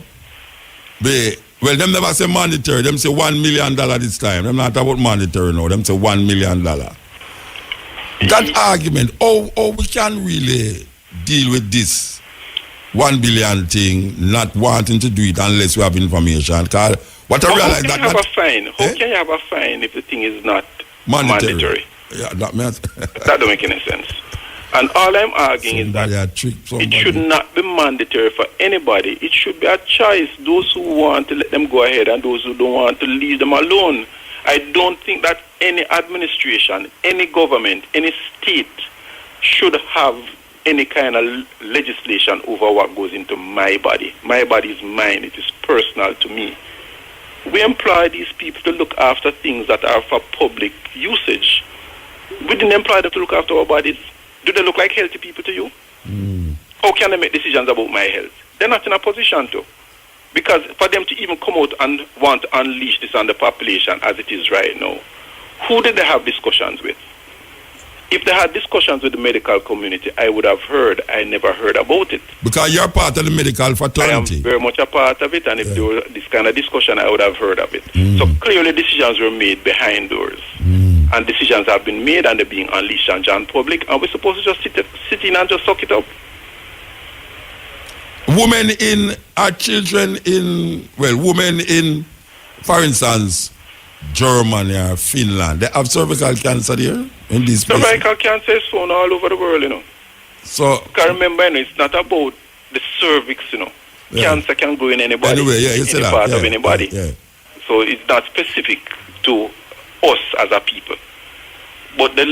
be Well, them never say mandatory. Them say $1 million this time. Them not about mandatory now. Them say $1 million. That argument, how we can really deal with this 1 billion thing, not wanting to do it unless we have information. Because what I realize that... How can you have a fine if the thing is not mandatory? Yeah, that means... That don't make any sense. And all I'm arguing is that it should not be mandatory for anybody. It should be a choice. Those who want to let them go ahead and those who don't want to leave them alone. I don't think that any administration, any government, any state should have any kind of legislation over what goes into my body. My body is mine. It is personal to me. We employ these people to look after things that are for public usage. We didn't employ them to look after our bodies. Do they look like healthy people to you? How can they make decisions about my health? They're not in a position to. Because for them to even come out and want to unleash this on the population as it is right now, who did they have discussions with? If they had discussions with the medical community, I would have heard. I never heard about it. Because you're part of the medical fraternity. I am very much a part of it, and if there were this kind of discussion, I would have heard of it. So clearly decisions were made behind doors. And decisions have been made, and they're being unleashed on John public, and we're supposed to just sit in and just suck it up. Women in, our children in, women in, for instance, Germany or Finland, they have cervical cancer there in these places? Cervical cancer is found all over the world, you know. So, because remember, you know, it's not about the cervix, you know. Yeah. Cancer can go in anybody, anyway, yeah, any part of anybody. Yeah. So it's not specific to us as a people. But they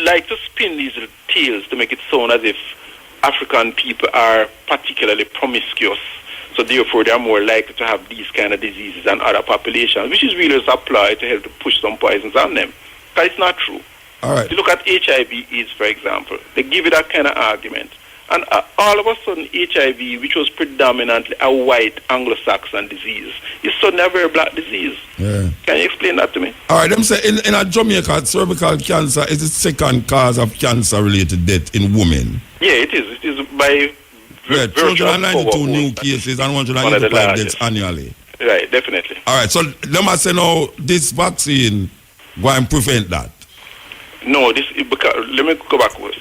like to spin these tales to make it sound as if African people are particularly promiscuous. So therefore they are more likely to have these kind of diseases than other populations, which is really just applied to help to push some poisons on them. But it's not true. All right. If you look at HIV/AIDS, for example, they give you that kind of argument. And all of a sudden, HIV, which was predominantly a white Anglo-Saxon disease, is suddenly a very black disease. Yeah. Can you explain that to me? All right, them say in Jamaica, cervical cancer is the second cause of cancer-related death in women. Yeah, it is. It is by virtue of 292 new cases and 195 deaths annually. Right, definitely. All right, so let me say now, this vaccine go and prevent that. No, because let me go back. But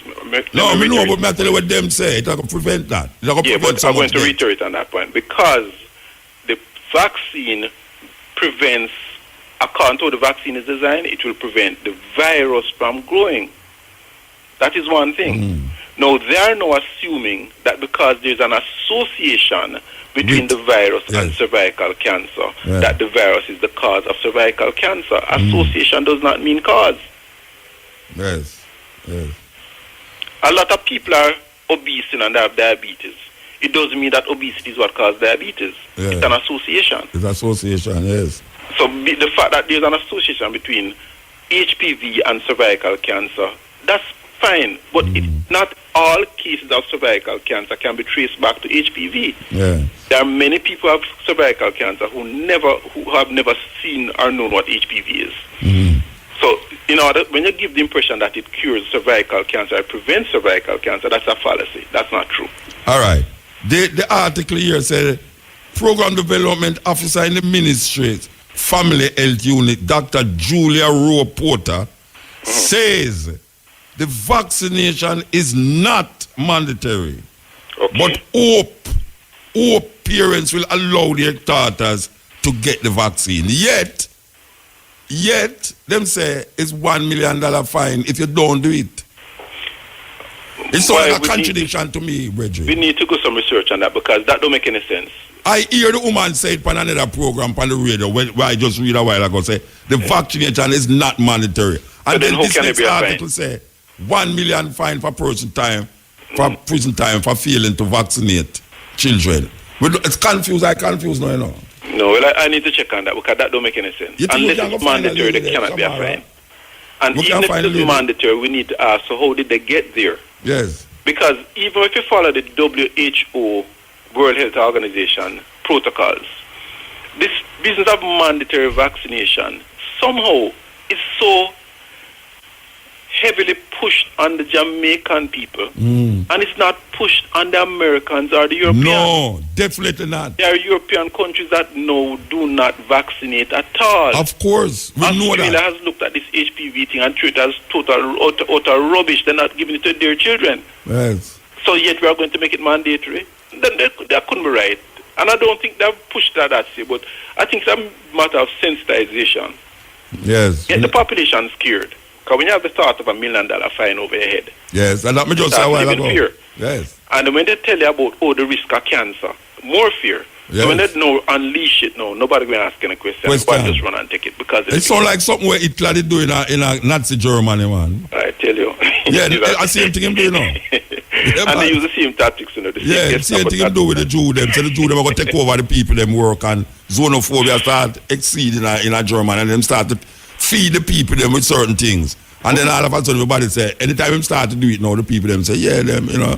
I tell you what them say. It will prevent that. But I'm going to reiterate on that point. Because the vaccine prevents, according to how the vaccine is designed, it will prevent the virus from growing. That is one thing. Now, they are now assuming that because there's an association between the virus and cervical cancer, that the virus is the cause of cervical cancer. Association does not mean cause. Yes. A lot of people are obese and they have diabetes. It doesn't mean that obesity is what causes diabetes. Yeah. It's an association. It's association, yes. So the fact that there's an association between HPV and cervical cancer, that's fine. But not all cases of cervical cancer can be traced back to HPV. Yeah. There are many people who have cervical cancer who have never seen or known what HPV is. So, when you give the impression that it cures cervical cancer, it prevents cervical cancer, that's a fallacy. That's not true. All right. The article here said, Program Development Officer in the Ministry's Family Health Unit, Dr. Julia Rowe Porter, says the vaccination is not mandatory. Okay. But hope parents will allow their daughters to get the vaccine. Yet, them say it's $1 million fine if you don't do it. It's like a contradiction to me, Bridget. We need to do some research on that because that don't make any sense. I hear the woman say it on another program on the radio where I just read a while ago say the vaccination is not mandatory. And then this next article say $1 million fine for prison time for failing to vaccinate children. It's confused. I confused now, you know. No, well, I need to check on that because that don't make any sense. Unless it's mandatory, there cannot be a fine. And even if it is mandatory, we need to ask, so how did they get there? Yes. Because even if you follow the WHO, World Health Organization protocols, this business of mandatory vaccination somehow is so heavily pushed on the Jamaican people, and it's not pushed on the Americans or the Europeans. No, definitely not. There are European countries that do not vaccinate at all. Of course, we know Australia that. has looked at this HPV thing and treated it as total rubbish. They're not giving it to their children. Yes. So yet we are going to make it mandatory. Then that couldn't be right. And I don't think they've pushed that way, but I think it's a matter of sensitization. Yes. Get the population scared. Because when you have the thought of $1 million fine over your head, Yes, and that me just Start a while living ago. fear. Yes. and when they tell you about the risk of cancer, more fear. Yes. So when they unleash it now, nobody going to ask any question. Everybody just run and take it because It sounds like something where Hitler did do in a Nazi Germany, man. I tell you. Yeah, I see him thing him do now. And they use the same tactics, you know. Yeah, same thing him do with the Jew them. So the Jew them are going to take over the people them work, and xenophobia start exceeding in a German, and them start to feed the people them with certain things. And then all of a sudden everybody say, anytime him start to do it now, the people them say, yeah, them, you know,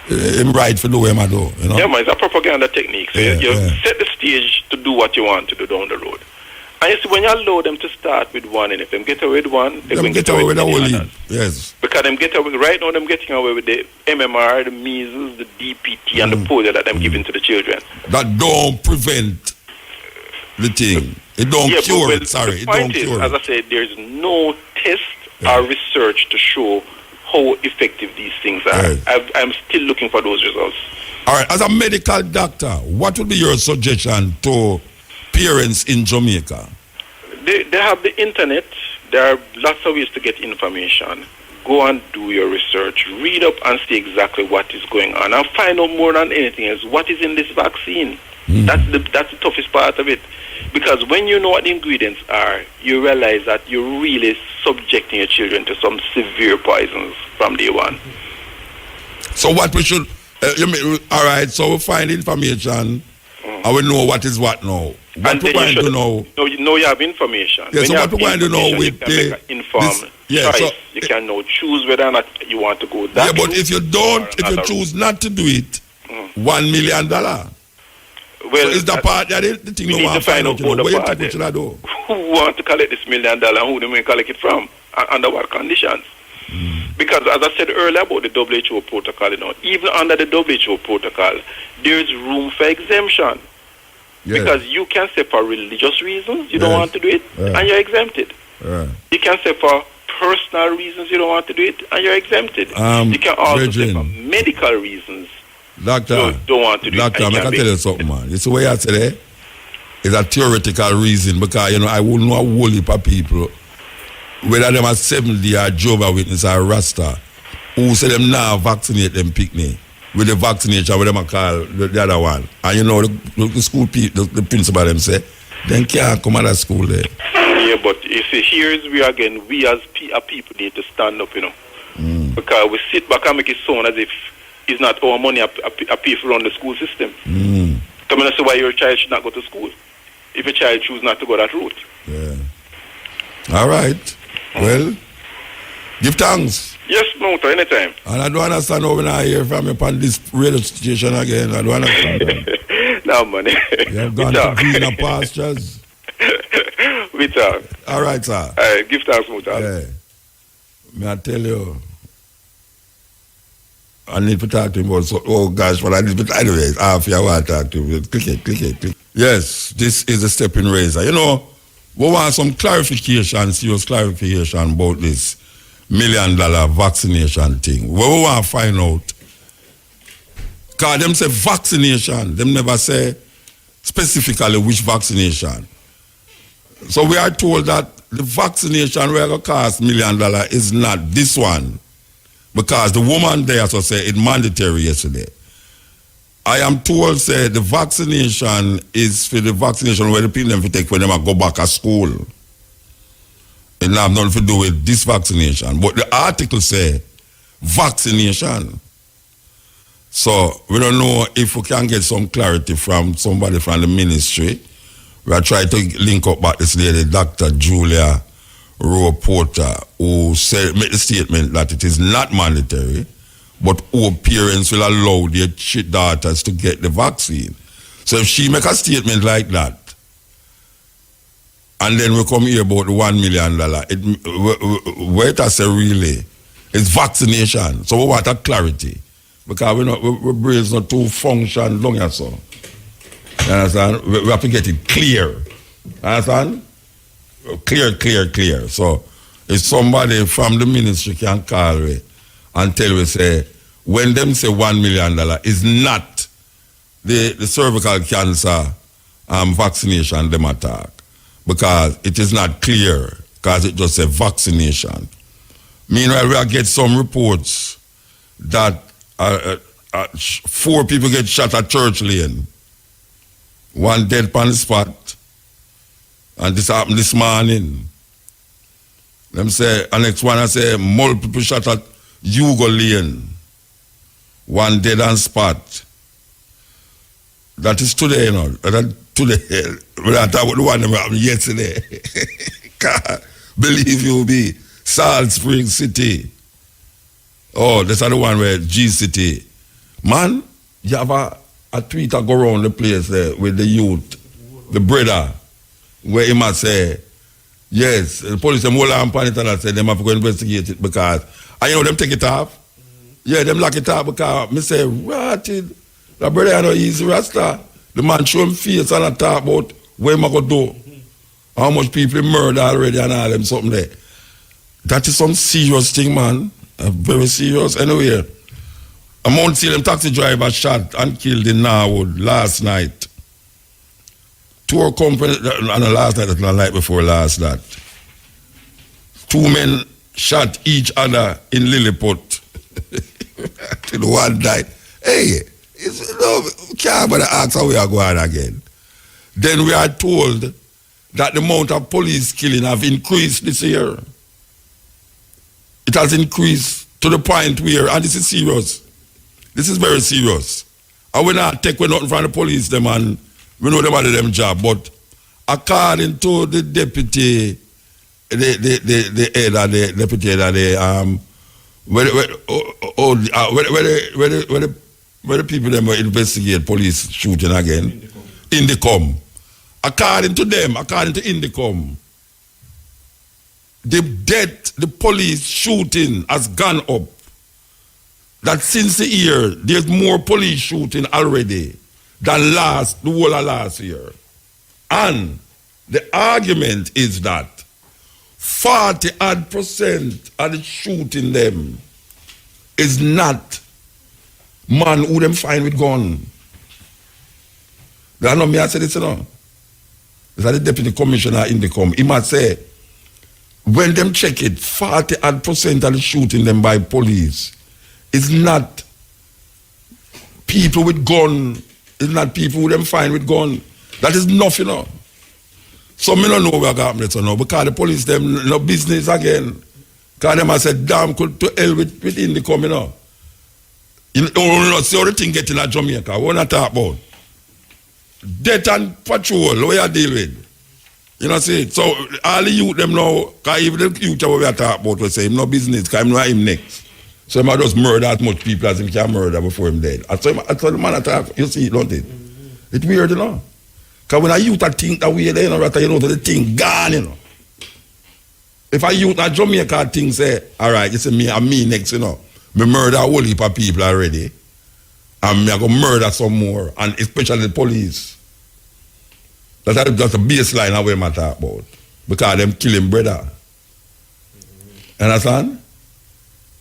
him right for the way him I do, you know. Yeah, man, it's a propaganda technique. So you set the stage to do what you want to do down the road. And you see, when you allow them to start with one, and if them get away with one, they can get away with the whole others. league. Yes. Because them get away, right now them getting away with the MMR, the measles, the DPT, and the polio that them giving to the children. That don't prevent the thing. It don't cure it, sorry. It don't cure as it. I said, there's no test or research to show how effective these things are. Right. I'm still looking for those results. All right, as a medical doctor, what would be your suggestion to parents in Jamaica? They have the internet. There are lots of ways to get information. Go and do your research. Read up and see exactly what is going on. And find out more than anything else what is in this vaccine. That's the toughest part of it. Because when you know what the ingredients are, you realize that you're really subjecting your children to some severe poisons from day one. So what we should, all right, so we find information and we know what is what now. What we're going to know. No, you know you have information. Yeah, when so you what have we're going to know with you can make an informed choice. So, you can now choose whether or not you want to go that yeah, but route if you don't, or if you another choose not to do it, $1 million. well, So is the part that the thing we we need want to find out who the what you part think we is. should do? Who want to collect this $1 million and who they may collect it from, and under what conditions. Because as I said earlier about the WHO protocol, you know, even under the WHO protocol, there is room for exemption. Yes. Because you can say for religious reasons you don't Yes. want to do it, Yeah. and you're exempted. Yeah. You can say for personal reasons you don't want to do it, and you're exempted. You can also say for medical reasons Doctor, you don't want to do Doctor, it. I can tell you something, man. It's the way I say it's a theoretical reason because, you know, I wouldn't know a whole heap of people, whether them are 70 or Jehovah's Witness or Rasta, who say them now vaccinate them picnic with the vaccination, what them a call the other one. And you know, the school people, the principal them say, then can't come out of school there. Yeah, but you see, here's where again, we as people need to stand up, you know. Because we sit back and make it sound as if it's not our money I pay for run the school system. So I'm not say why your child should not go to school if your child choose not to go that route. Yeah. All right. Well, give thanks. Yes, Muta, anytime. And I don't understand how we're not hear from you upon this radio station again. I don't understand that. No, money. You have gone to greener pastures. We talk. All right, sir. All right, give thanks, Muta. Yeah. May I tell you, I need to talk to him about so, oh gosh, well I need to, anyways, half I want to talk to him. Click it. Yes, this is a stepping razor. You know, we want some clarification, serious clarification about this $1 million vaccination thing. What we want to find out, because them say vaccination, them never say specifically which vaccination. So we are told that the vaccination where it cost $1 million is not this one. Because the woman there also said it's mandatory yesterday. I am told say the vaccination is for the vaccination where the people them take when them go back to school. It have nothing to do with this vaccination. But the article say vaccination. So we don't know if we can get some clarity from somebody from the ministry. We are trying to link up back this lady, Dr. Julia Rowe Porter, who said, made the statement that it is not mandatory, but all parents will allow their daughters to get the vaccine. So if she make a statement like that, and then we come here about the $1 million, where it has a really, It's vaccination. So we want a clarity. Because we brains not too function long as so. You understand? We have to get it clear. You understand? Clear. So if somebody from the ministry can call me and tell me, say, when them say $1 million is not the cervical cancer vaccination them attack. Because it is not clear. Because it just says vaccination. Meanwhile, we get some reports that 4 people get shot at Church Lane. 1 dead on the spot. And this happened this morning. Them say, and next one I say, multiple people shot at Hugo Lane. 1 dead on spot. That is today, you know. That today. But I thought the one that happened yesterday. God, believe you me. Salt Spring City. Oh, that's the one where G City. Man, you have a tweet that go around the place there with the youth, the brother, where he must say, yes, the police them hold on it and I say them have to go investigate it because I know them take it off. Yeah, them lock it off because me say, rotted. The brother I know he's Rasta. The man show him face and I talk about where am I go do. How much people murder already and all them something there. That is some serious thing, man. Very serious. Anyway, a Mount Salem taxi driver shot and killed in Norwood last night. Tour company, no, last night, the night before last night. 2 men shot each other in Lilliput. Till one night. Hey, can't bother ask how we are going again. Then we are told that the amount of police killing have increased this year. It has increased to the point where, and this is serious. This is very serious. And we not take nothing from the police, them, and we know them are them job. But according to the deputy, the head of the deputy head of the where the people them will investigate police shooting again, Indicom. According to them, according to Indicom, the police shooting has gone up. That since the year, there's more police shooting already than the whole of last year. And the argument is that 40% of the shooting them is not man who them find with gun. That's not me I said it, you know. It's the deputy commissioner in the com. He must say, when them check it, 40% of the shooting them by police is not people with gun. It's not people who them find with gun. That is nothing, you know. So me don't know where happening so now because the police them no business again. Because them have said, damn, could to hell with Indicom, you know. You don't know, see how the thing get in Jamaica. What I talk about? Death and patrol, what you deal with? You know, see, so all the youth them now, because even the youth we are talking about, we say, him no business, because him know him next. So he just murder as much people as he can murder before him dead. And so the man attack, you see, don't it? It's weird, you know. Because when a youth think that way, you know, rather, you know, the thing gone, you know. If a youth at Jamaica think, say, all right, you see me and me next, you know, me murder a whole heap of people already, and me I go murder some more, and especially the police. That's the baseline of what I talk about. Because them killing brother. Understand?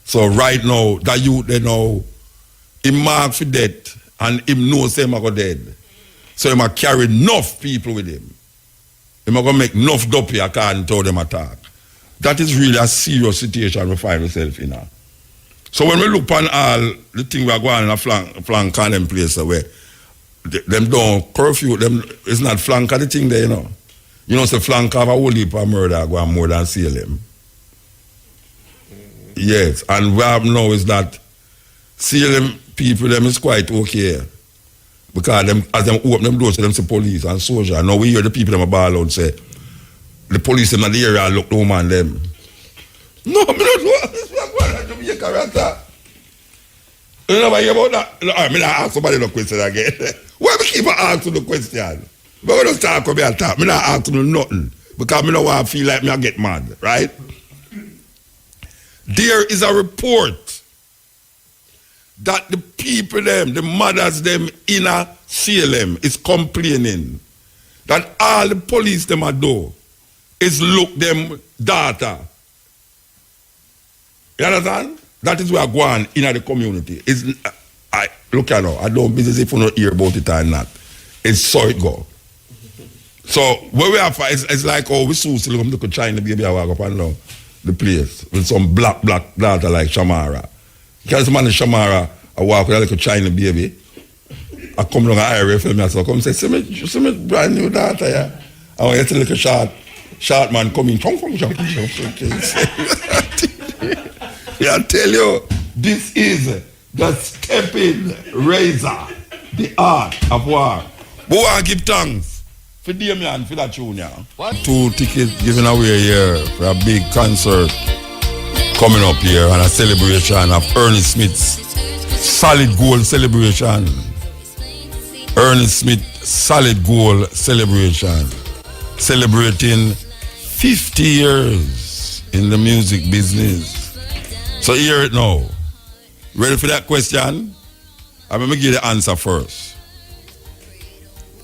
So right now, that youth they know, him mark for death, and him knows him I go dead. So he might carry enough people with him. He might go make enough dopey according to them attack. That is really a serious situation we find ourselves in now. So when we look on all the things we are going in a flank on them places where them don't curfew, them it's not flank of the thing there, you know. You know, the flank of a whole heap of murder go on more than CLM. Yes, and what happened now is that CLM people them is quite okay. Because them as them open them doors to them say police and soldier. Now we hear the people them a ball out and say the police in the area look no man them. No, me not know. It's not what Jamaica rasta. You never hear about that? No, I mean, I ask somebody the question again. Why we keep asking the question? But we don't talk about that. Me not asking nothing. Because me don't want to feel like me I get mad, right? There is a report that the people them, the mothers them in a CLM is complaining that all the police them a do is look them data. You understand? That is where I go on in the community. I look at now, I don't business if you don't hear about it or not. It's so it go. So where we are, it's like, oh, we so still come to China baby, I walk up and down the place with some black data like Shamara. Because man Shamara, I walk with a little China baby. I come down the highway for me, I come say, see me brand new data, yeah. I want to get a little short man coming. Yeah, I tell you, this is the stepping razor, the art of war. But I give thanks for Damien for that tune, yeah. 2 tickets given away here for a big concert coming up here and a celebration of Ernest Smith's Solid Gold celebration. Ernest Smith Solid Gold celebration. Celebrating 50 years in the music business. So hear it now. Ready for that question? I'm going to give the answer first.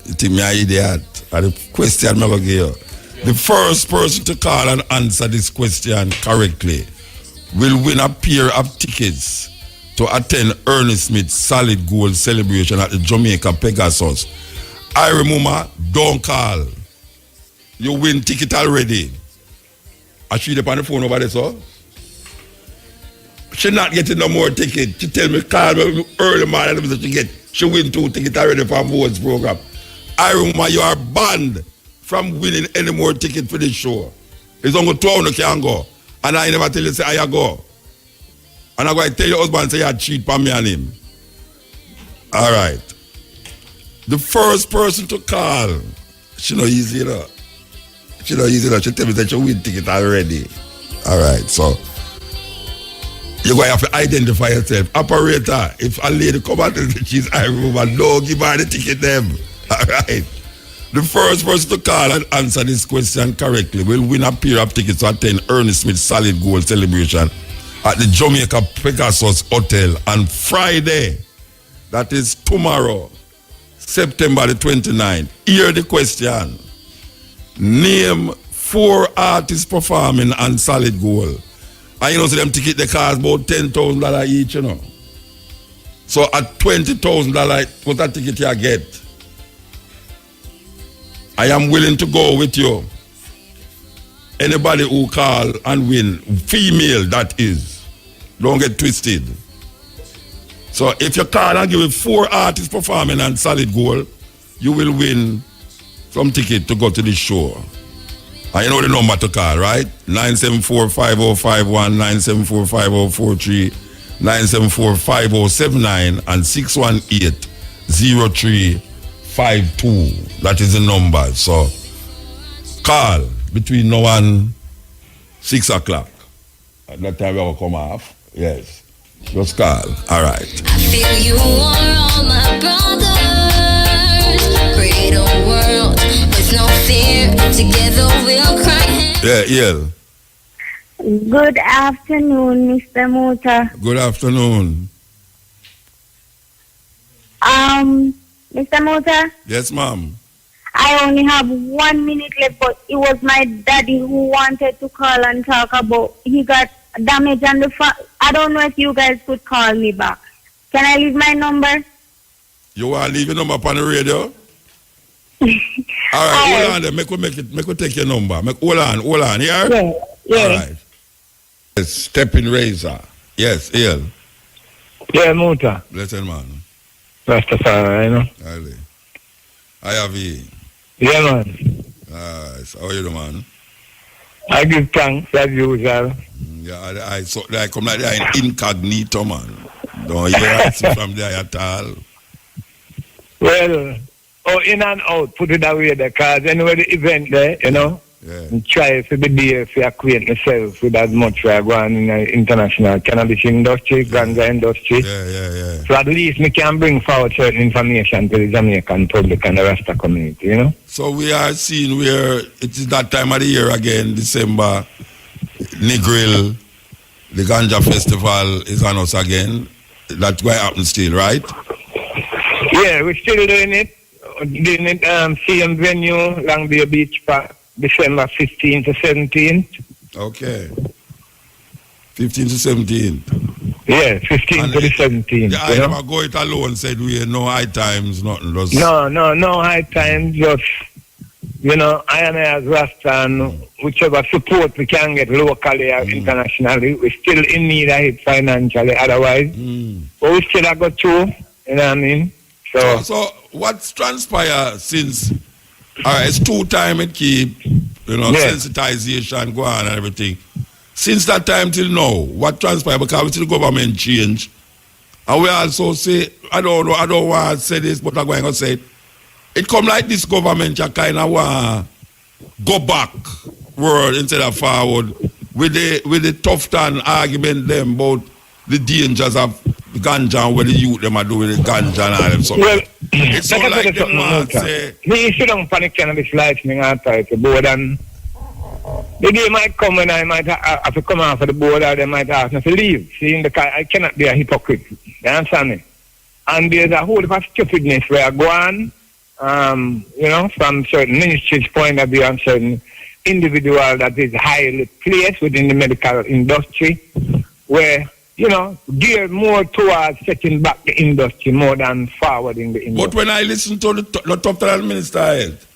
You think me an idiot? And the question I'm going to give you. The first person to call and answer this question correctly will win a pair of tickets to attend Ernest Smith's Solid Gold celebration at the Jamaica Pegasus. I remember, don't call. You win ticket already. I see it on the phone over there, so. She not getting no more ticket. She tell me, call me early morning, she win 2 tickets already for a votes program. I remember you are banned from winning any more ticket for this show. It's only 200 can go. And I never tell you, say, I go. And I'm going to tell your husband, say, you cheat for me and him. All right. The first person to call, she not easy, you know. She not easy, you know. She tell me that she win ticket already. All right, so. You're going to have to identify yourself. Operator, if a lady come out and she's Irish woman, no, give her the ticket them. All right. The first person to call and answer this question correctly will win a pair of tickets to attend Ernest Smith Solid Gold celebration at the Jamaica Pegasus Hotel on Friday. That is tomorrow, September the 29th. Hear the question. Name 4 artists performing on Solid Gold. And you know, so them tickets they cost about $10,000 each, you know. So at $20,000, what that ticket you get? I am willing to go with you. Anybody who call and win, female that is, don't get twisted. So if you call and give me 4 artists performing on Solid Gold, you will win some ticket to go to this show. And you know the number to call, right? 974-5051, 974-5043, 974-5079, and 618-0352. That is the number. So call between now and 6 o'clock. At that time we will come off. Yes. Just call. All right. I feel you are all my brothers. Create a world with no fear. Together we'll cry. Yeah. Good afternoon, Mr. Muta. Good afternoon. Mr. Muta? Yes, ma'am. I only have 1 minute left, but it was my daddy who wanted to call and talk about he got damage on the phone. I don't know if you guys could call me back. Can I leave my number? You want to leave your number on the radio? All right, hold on there. Make we take your number. Hold on, here? Yeah. All right. Yes, stepping razor. Yes, Ian. Yeah, Muta. Listen, man. Rastafari, you know. Ali. I have you. Yeah, man. So how are you doing, man? I give thanks as usual. Yeah, I come like that in incognito, man. Don't hear us from there at all. Well, in and out, put it away there, because anyway, the event there, you know, try to be there to acquaint myself with as much I go on in the international cannabis industry, ganja industry. Yeah. So at least we can bring forward certain information to the Jamaican public and the Rasta community, you know. So we are seeing where it is that time of the year again, December, Negril, the Ganja Festival is on us again. That's going to happen still, right? Yeah, we're still doing it. Same venue, Long Bay Beach Park, December 15th to 17th. Okay. 15 to 17. Yeah, 15th to the 17th. Yeah, I never go it alone, said we had no high times, nothing. Just... No high times, just, I and I as Rasta, and whichever support we can get locally or internationally, we're still in need of it financially, otherwise. But we still have got through, you know what I mean? So what's transpired since, it's 2 times it keep, sensitization go on and everything. Since that time till now, what transpired? Because we see the government change. And we also say, I don't want to say this, but I'm going to say it. It come like this government, you kind of want to go back word instead of forward with the tough turn argument them about the dangers of ganja and what the youth them are doing with the ganja and all them stuff. Well, it's so like them want to say... Me sit down for the cannabis licensing authority board, and the day might come when I might have to come off of the board, or they might ask me to leave. See, I cannot be a hypocrite. You understand me? And there's a whole lot of stupidness where I go on, from certain ministries' point of view and certain individual that is highly placed within the medical industry, where, gear more towards setting back the industry more than forwarding the industry. But when I listen to the top turn minister health,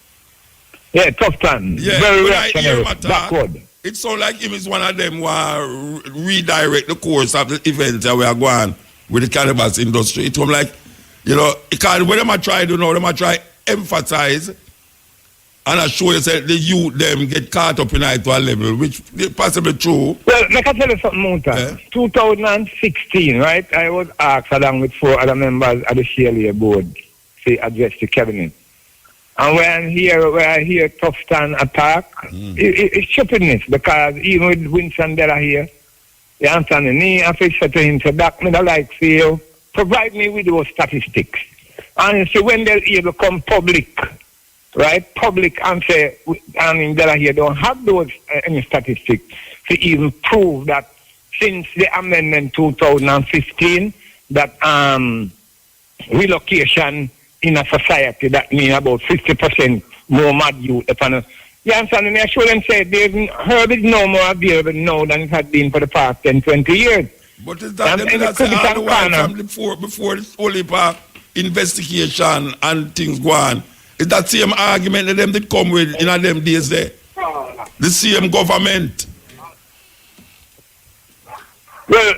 yeah, tough turn. Yeah, very when I hear him attack, backward. It sounds like him is one of them who redirect the course of the events that we are going with the cannabis industry. It's like, because when they try to they try emphasize and I show you that the youth them get caught up in it to a level which is possibly true. Well, let me tell you something, Muta. Yeah. 2016, right? I was asked along with 4 other members of the CLA board to address the cabinet. And when I hear tough stand attack, it's stupidness, because even with Winston Della here, you understand me, I said to him, Doc, me like for you, provide me with those statistics. And you see, when they're able to come public, right, and say, Della here don't have those any statistics to even prove that since the amendment 2015, that relocation in a society that means about 50% more mad youth. You understand me? I show them say herb is no more available now than it had been for the past 10, 20 years. But is that all the way from before this only investigation and things go on? Is that same argument that them did come with in them days there? The same government? Well,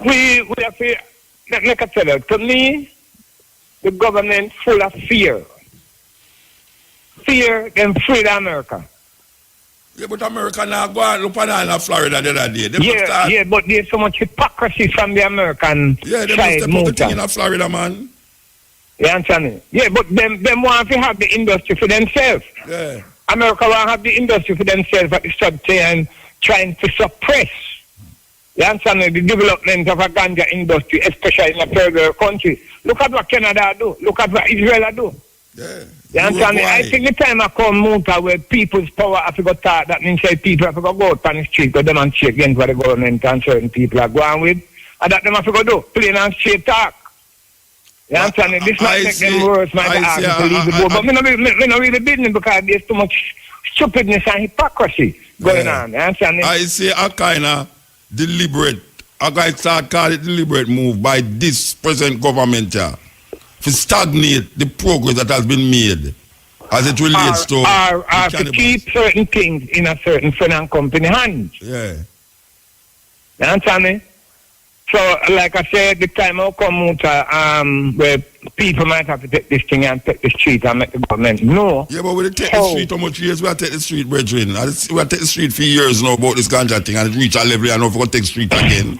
we have to, like I said, to me, the government full of fear. Fear them free to America. Yeah, but America now go and look at Florida the other day. Yeah, but there's so much hypocrisy from the American side. Yeah, they must have thing in Florida, man. You understand me? Yeah, but them want to have the industry for themselves. Yeah. America want to have the industry for themselves at the same time trying to suppress. You understand me? The development of a ganja industry, especially in a third world country. Look at what Canada do. Look at what Israel do. Yeah. You understand me? I think the time I come, Muta, where people's power have to go talk, that means that people have to go out on the street, go demonstrate against what the government and certain people are going with. And that them have to go do. Plain and straight talk. You understand me? This might make them worse, might ask them to leave the board. But me not really business because there's too much stupidness and hypocrisy going on. You understand me? I see a kind of deliberate, I call it deliberate move by this present government here to stagnate the progress that has been made as it relates to to keep certain things in a certain finance company hands. Yeah. You understand me? So, like I said, the time will come out where people might have to take this thing and take the street and make the government know. Yeah, but we take the street, how much years we have to take the street, brethren? We have to take the street for years now about this ganja thing and it reach a level and now we're going to take the street again.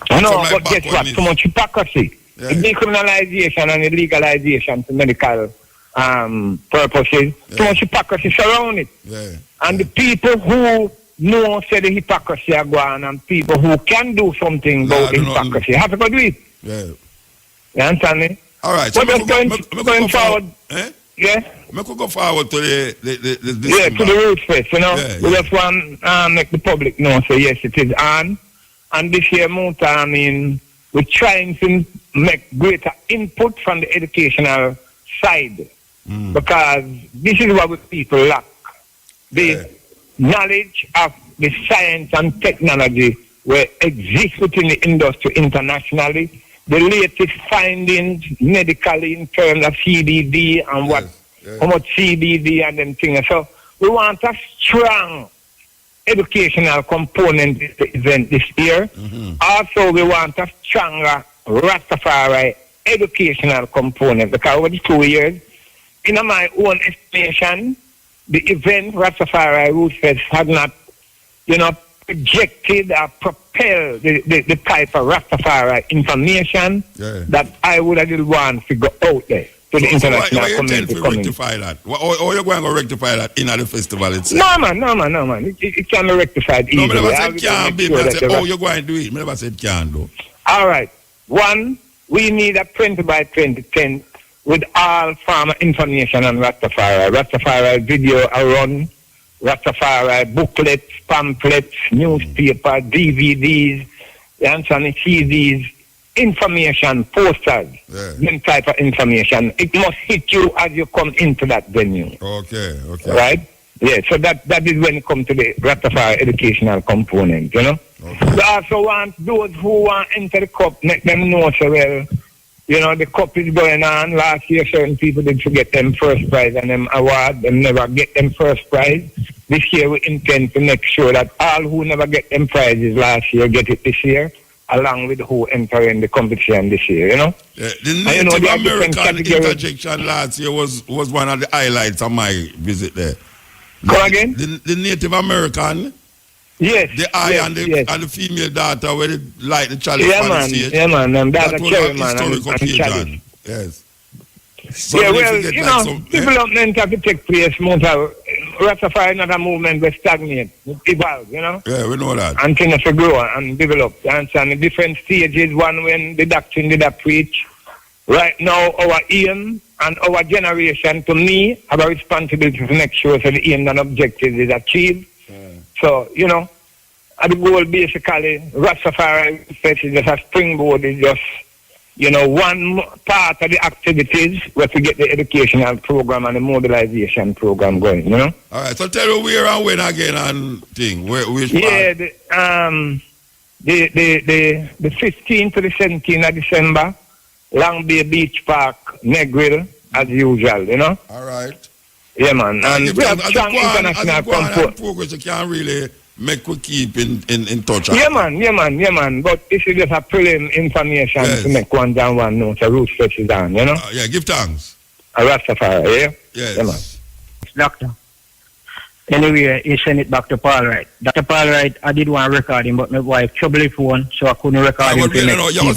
No, but guess what? Too much hypocrisy. Yeah. The decriminalization and the legalization for medical purposes, too much hypocrisy surround it. Yeah. And the people who know say the hypocrisy are going and people who can do something about the hypocrisy have to go do it. Yeah. You understand me? All right. So going forward. Yeah? We could go forward to the to the roots first, you know. Yeah, we just want to make the public know, so yes, it is on. And this year, Muta, I mean, we're trying to make greater input from the educational side because this is what we people lack. The knowledge of the science and technology will exist within the industry internationally. The latest findings medically in terms of CBD and how much CBD and them things. So we want a strong educational component to the event this year. Also, we want a stronger Rastafari educational component because over the 2 years, in my own estimation, the event Rastafari Roots Fest had not, projected or propelled the type of Rastafari information that I would have want to go out there to the international community. Why you rectify that? Or you're going to rectify that in the festival itself? No, man. It can be rectified easily. No, I never said can't be. I said, you're going to do it. I never said can't do. All right. One, we need a 20 by 20 tent with all farmer information on Rastafari. Rastafari video around, Rastafari booklets, pamphlets, newspaper, DVDs, and some CDs, information, posters, them type of information. It must hit you as you come into that venue. Okay. Right? Yeah, so that is when it comes to the Rastafari educational component, Okay. We also want those who want to enter the cup, make them know so well, the cup is going on. Last year, certain people did forget them first prize and them award. They never get them first prize. This year, we intend to make sure that all who never get them prizes last year get it this year, along with who enter in the competition this year, Yeah, the Native American interjection last year was one of the highlights of my visit there. Come again? The Native American. Yes. The eye and the female daughter where they light the chalice on the stage. Yeah, man. That's that a was cherry, an man. historical occasion. Yes. So Development have to take place. Rastafari is not a movement that stagnate. It evolves, Yeah, we know that. And things to grow and develop. And the different stages, one when the doctrine did a preach. Right now, our aim and our generation, to me, have a responsibility to make sure that the aim and objective is achieved. So, the goal basically, Rastafari is just a springboard, is just, one part of the activities where to get the educational program and the mobilization program going, All right, so tell me where and when again and thing. Which part? The 15th to the 17th of December, Long Bay Beach Park, Negril, as usual, All right. Yeah, man. And we have strong international progress. You can't really make we keep in touch. Yeah, man. But this is just a prelim information to make one down one note. A root stretch is on, Yeah, give thanks. A Rastafari, yeah? Yes. Yeah, man. Doctor. Anyway, he sent it back to Paul Wright. Dr. Paul Wright, I did want to record him, but my wife trouble his phone, so I couldn't record him. We don't want you to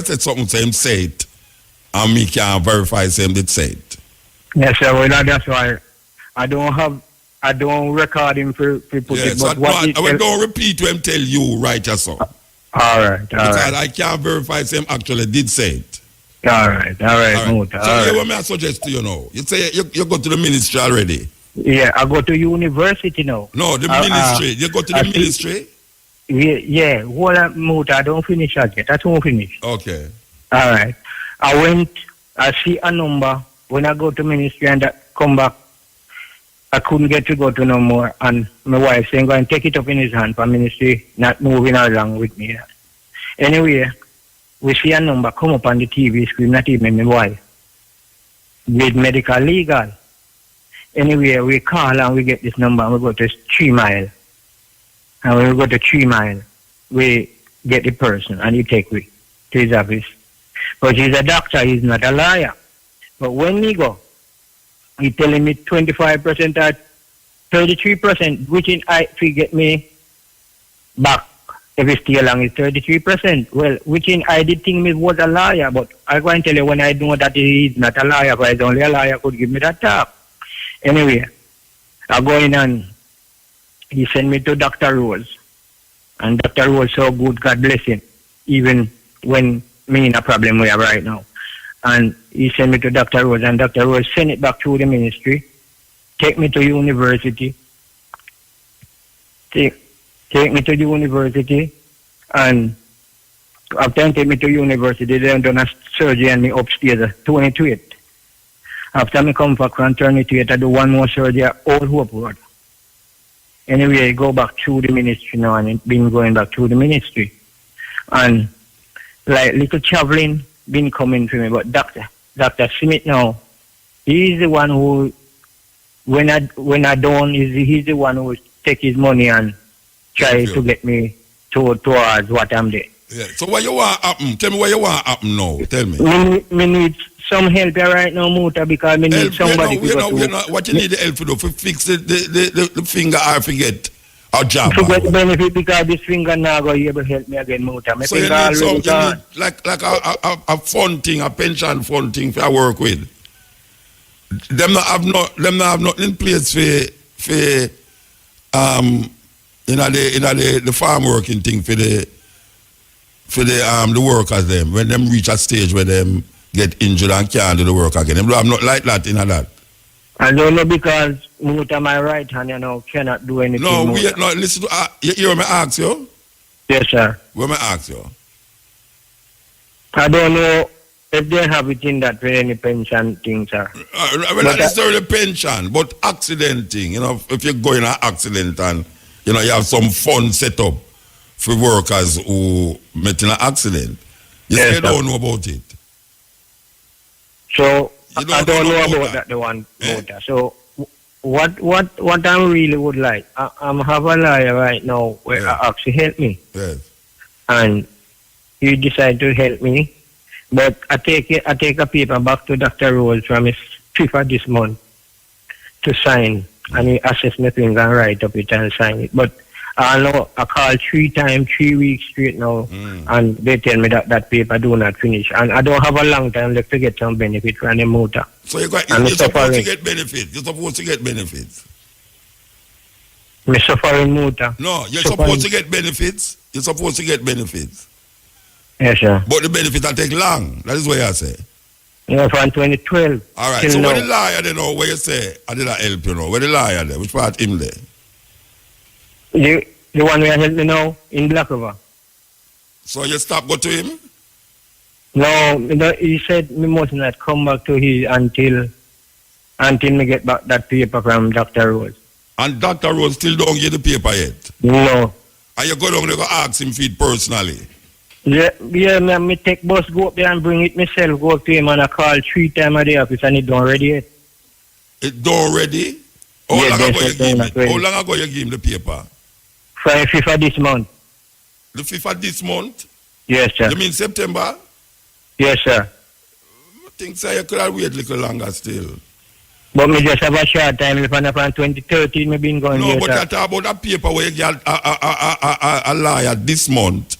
say something to him say it. And me can verify him did say it. Yes, sir. Well, that's why I don't record him for put it. But I don't repeat to him tell you right or so. All right. Because I can't verify him actually did say it. All right. So what may I suggest to you now? You say you go to the ministry already. Yeah, I go to university now. No, the ministry. You go to the ministry? Yeah. Hold on, I don't finish that yet. I don't finish. Okay. All right. I see a number when I go to ministry and I come back. I couldn't get to go to no more. And my wife saying, go and take it up in his hand for ministry, not moving along with me. Anyway, we see a number come up on the TV screen, not even my wife, with medical legal. Anyway, we call and we get this number and we go to 3 Mile. And when we go to 3 Mile, we get the person and he take me to his office. But he's a doctor, he's not a lawyer. But when we go, he telling me 25% or 33%, which if he get me back, if he stay along is 33%. Well, which I did think me was a lawyer, but I go and tell you when I know that he is not a lawyer, but it's only a lawyer could give me that talk. Anyway, I go in and he sent me to Dr. Rose. And Dr. Rose so good, God bless him, even when me in a problem we have right now. And he sent me to Dr. Rose, and Dr. Rose sent it back to the ministry, take me to university, take me to the university, and after they take me to university, they done a surgery on me upstairs at 28. After me come back from 28, I do one more surgery at Old Hope Road. Anyway, I go back through the ministry now, and it been going back through the ministry. And like little traveling been coming to me, but Dr. Smith now, he's the one who, when I done, he's the one who take his money and try to get me towards what I'm doing. Yeah. So what you want happen? Tell me what you want happen now. Tell me. Me need some help here right now, Muta, because me need somebody what you need the help to do? For fix the finger or forget our job. Forget the benefit because this finger now go able to help me again, Muta. So you need something like a fund thing, a pension fund thing for work with. Them not have nothing in place for the farm working thing for the workers them when them reach a stage where them get injured and can't do the work again. Them don't have not like that in that. I don't know because Muta my right hand, cannot do anything. No, listen to you hear me ask you? Yes, sir. What me ask you? I don't know if they have it in that for any pension thing, sir. Not necessarily pension, but accident thing. If you go in an accident and you have some fund set up for workers who met in an accident. You don't know about it. So I don't know about that the one. Yeah. So what I really would like, I'm have a lawyer right now where I actually help me. Yes. And he decided to help me. But I take a paper back to Dr. Rose from his 5th of this month to sign, and he assessed me things and write up it and sign it. But I know I called 3 times, 3 weeks straight now, and they tell me that paper do not finish, and I don't have a long time left to get some benefit from the motor. So you're supposed to get benefits. You're supposed to get benefits. Me suffering motor. No, you're supposed to get benefits. You're supposed to get benefits. Yes, sir. But the benefit will take long. That is what I say. From 2012. All right. So when the lawyer, where you say, I did not help where the lawyer there? Which part him there? The one where help me now in Black River. So you stop go to him? No, he said me must not come back to his until me get back that paper from Dr. Rose. And Dr. Rose still don't get the paper yet? No. And you go down there go ask him for it personally? Yeah, me take bus go up there and bring it myself, go up to him and I call 3 times a day office and it done ready yet. It done ready? How long ago you give it? How long ago you give him the paper? From the 5th of this month. The 5th of this month? Yes, sir. You mean September? Yes, sir. I think so you could have waited a little longer still. But me just have a short time. If I'm from 2013, me been going No, there, but I talk about that paper where you get a lawyer this month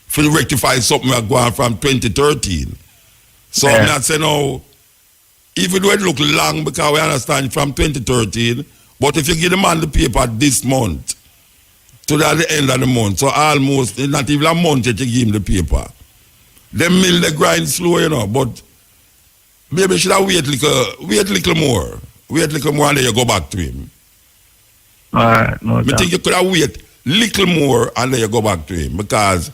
for rectify something that going from 2013. So I'm not saying no, even though it look long because we understand from 2013, but if you give the man the paper this month, to the end of the month, so almost not even a month that you give him the paper. Them mill the grind slow, but maybe should have wait little more. Wait little more and then you go back to him. Alright, I think you could have wait little more and then you go back to him because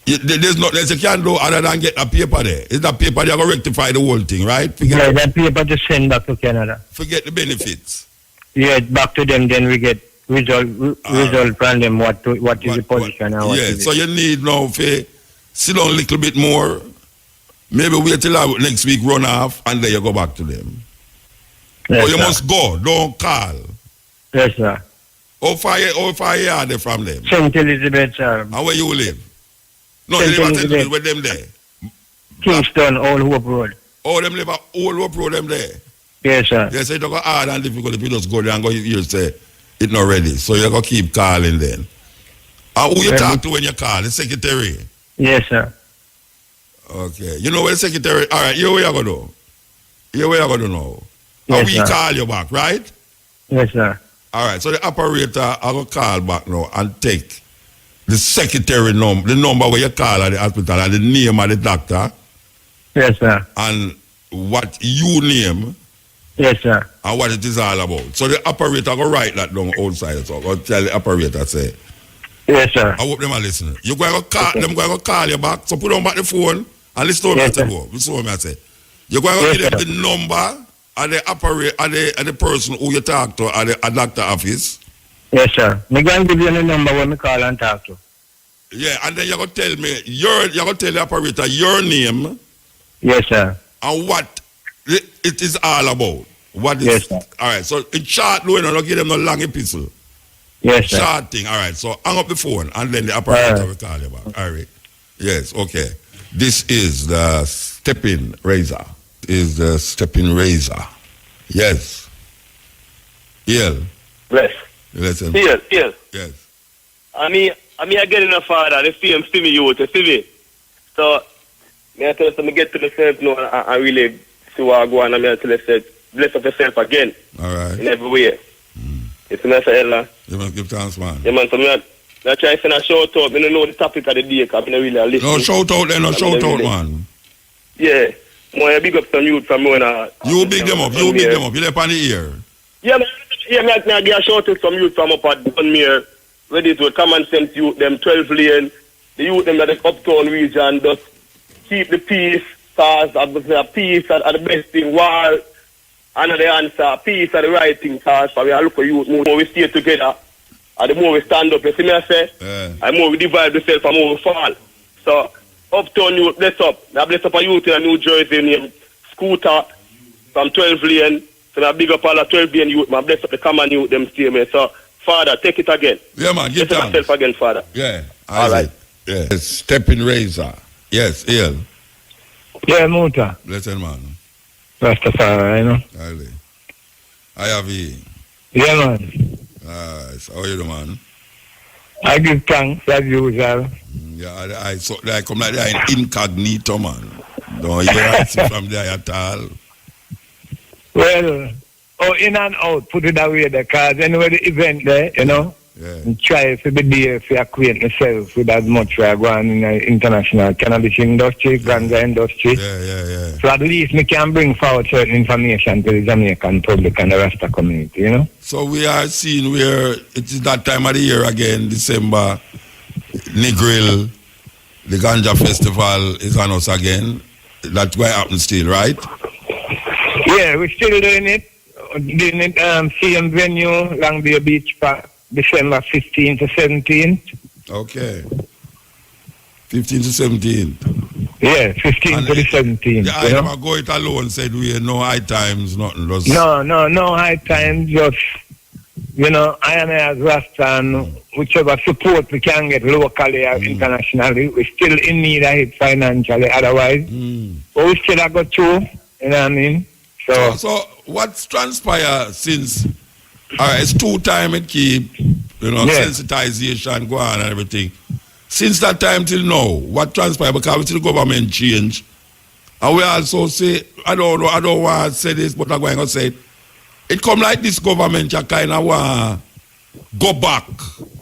there's nothing else you can do other than get a paper there. It's that paper they're going to rectify the whole thing, right? That paper to send back to Canada. Forget the benefits. Yeah, back to them, then we get result from them what is the position and what is it. So you need now to sit down a little bit more, maybe wait till next week run off and then you go back to them. Yes, or you sir. must go, don't call. Yes, sir. How far you are they from them? St. Elizabeth, sir. And where you live? No, St. they live at St. Elizabeth. Elizabeth with them there. Kingston, Old Hope Road. Oh, them live at Old Hope Road, them there. Yes, sir. They say it's hard and difficult if you just go there and go here say it's not ready. So you got to keep calling then. And who you talk to when you call? The secretary? Yes, sir. Okay. You know where the secretary... All right, here where you going to do? Here where you going to know? Yes, and we sir. call you back, right? Yes, sir. All right, so the operator I will call back now and take the secretary number, the number where you call at the hospital and the name of the doctor Yes, sir. and what you name Yes, sir. And what it is all about. So the operator go write that down outside. So go tell the operator say. Yes, sir. I hope them are listening. You going to call them going to call you back. So put on back the phone and listen to me. Yes, I sir. say, listen to me. I say. You're going to Yes, give them sir. the number of the operator, of the person who you talk to at the doctor office. Yes, sir. Me going to give you the number when me call and talk to. Yeah, and then you're going to tell me you're going to tell the operator your name. Yes, sir. And what it is all about. What is Yes, sir. all right? So in short, no, don't give them no long epistle. Yes, sir. Short thing. All right. So hang up the phone and then the operator will call you back. All right. Yes. Okay. This is the stepping razor. Is the stepping razor? Yes. Yeah. Bless. Listen. Yes. Yes. I mean, I get enough father, the same see me youth, you see me. So, me I tell you, so me get to myself now and I really see what I go on and me I tell you, bless up yourself again. All right. In every way. You see me, I say, Ella? You must give thanks, man. Yeah, man, so me I try to send a shout out. I don't know the topic of the day because I don't really listen. No shout out then, no shout out, man. Yeah. More big up some youth from me when You big them up, you big them up. You left on the ear. Yeah, man. Yeah, I give a shout out some youth from up at Dunmere. Ready to common sense youth, them 12 lane, the youth them that is uptown region, just keep the peace, cause peace are the best thing, war, another answer, peace are the right thing, cause we are look for youth, more we stay together, and the more we stand up, you see me I say, and more we divide ourselves and more we fall. So, uptown youth, bless up. I bless up a youth in New Jersey named Scooter from 12 lane, so I big up all the 12 lane youth, I bless up the common youth, them stay me, so, Father, take it again. Yeah, man, give thanks. Myself again, Father. Yeah. All right. Yeah. Stepping razor. Yes, Ian. Yeah, Muta. Listen, man. Rastafari, you know. Highly. I have you. Yeah, man. Nice. How are you, man? I give thanks as usual. Yeah, I come like that in incognito, man. Don't hear I see from there at all. Well, in and out, put it away there, because anyway, the event there, you know, and try to be there to acquaint myself with as much as I go on in the international cannabis industry, ganja industry. Yeah. So at least we can bring forward certain information to the Jamaican public and the Rasta community, you know. So we are seeing where it is that time of the year again, December, Negril, the Ganja Festival is on us again. That's what happens still, right? Yeah, we're still doing it. Doing it, same venue, Long Bay Beach Park, December 15th to 17th. Okay. 15th to 17th. Yeah, 15th to the 17th. The item go it alone said we had no high times, nothing. Just... No high times, just, you know, I and as Rasta and whichever support we can get locally or internationally, we're still in need of it financially, otherwise. But we still have got through, you know what I mean? So what's transpired since, all right, it's 2 times it keep, you know, sensitization go on and everything. Since that time till now, what transpired? Because we see the government change. And we also say, I don't want to say this, but I'm going to say it. It come like this government, you kind of want to go back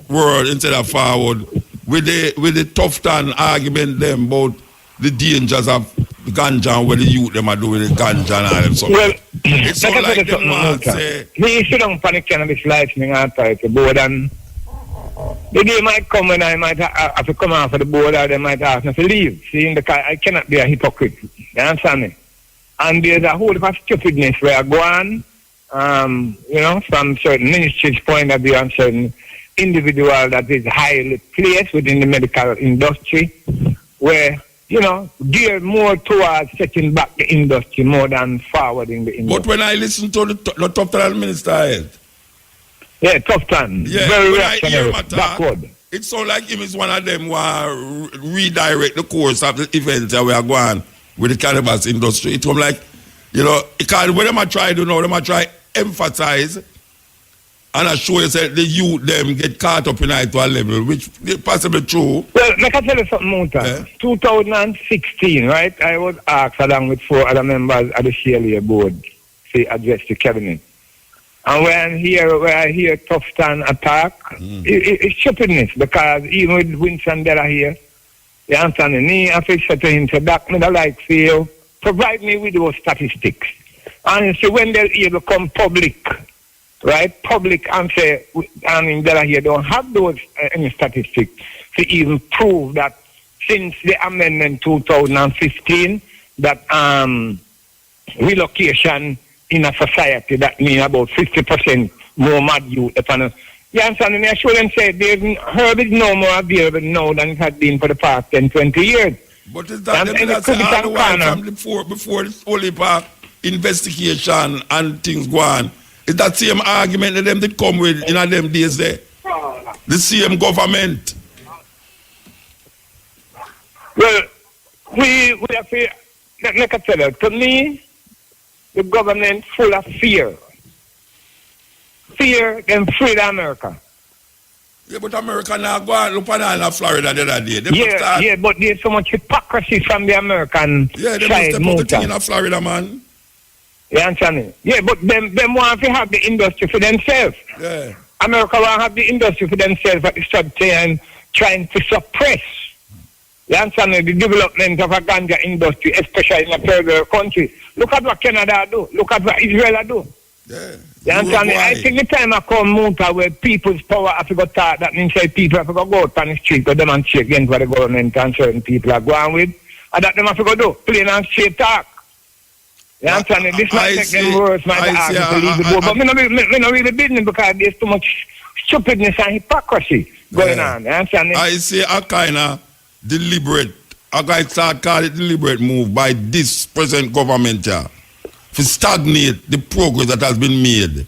word instead of forward with the tough time argument them about the dangers of ganja and what the youth them are doing with the ganja and all them stuff. Well, it's not like them want to say... Me sit down for the cannabis licensing authority board, and the day might come when I might have to come off of the board, or they might ask me to leave. See, I cannot be a hypocrite. You understand me? And there's a whole lot of stupidness where I go on, you know, from certain ministries' point of view and certain individual that is highly placed within the medical industry, where, you know, geared more towards setting back the industry more than forwarding the industry. But when I listen to the top time minister, yeah, tough time. Yeah, very when I hear him backward. It sounds like him is one of them who redirect the course of the events that we are going with the cannabis industry. It was like, you know, because when I try to know, they try emphasize and I show you that the youth them get caught up in it to a level, which is possibly true. Well, let me tell you something, Muta. 2016, right? I was asked along with 4 other members of the CLA board to address the cabinet. And where I hear tough stand attack, it's stupidness, because even with Winston Della here, you understand me, I feel to him, so that me the like for you, provide me with those statistics. And so when they're able to come public, right? Public and say, I mean, that here don't have those any statistics to even prove that since the amendment 2015, that relocation in a society that means about 50% more mad youth. You understand me? I shouldn't say herb is no more available now than it has been for the past 10, 20 years. But is that that's all the while from before this Holy Park investigation and things go on? Is that same argument that them did come with in them days there? The same government. Well, we have to, like I said, to me, the government full of fear. Fear them free America. Yeah, but America now go and look at Florida the other day. Yeah, but there's so much hypocrisy from the American they side. must put the thing in Florida, man. You understand me? Yeah, but them want to have the industry for themselves. Yeah. America want to have the industry for themselves, but instead trying to suppress. You understand me? The development of a ganja industry, especially in a third world country. Look at what Canada do. Look at what Israel do. Yeah. You understand me? I think the time I come Muta where people's power have to go talk, that means say people have to go out on the street, go demonstrate against what the government and certain people are going with. And that them have to go do, plain and straight talk. You understand me? This might make them worse, might ask to leave the board. But me not really business because there's too much stupidness and hypocrisy going on. You understand me? I say a kind of deliberate, I call it deliberate move by this present government here. To stagnate the progress that has been made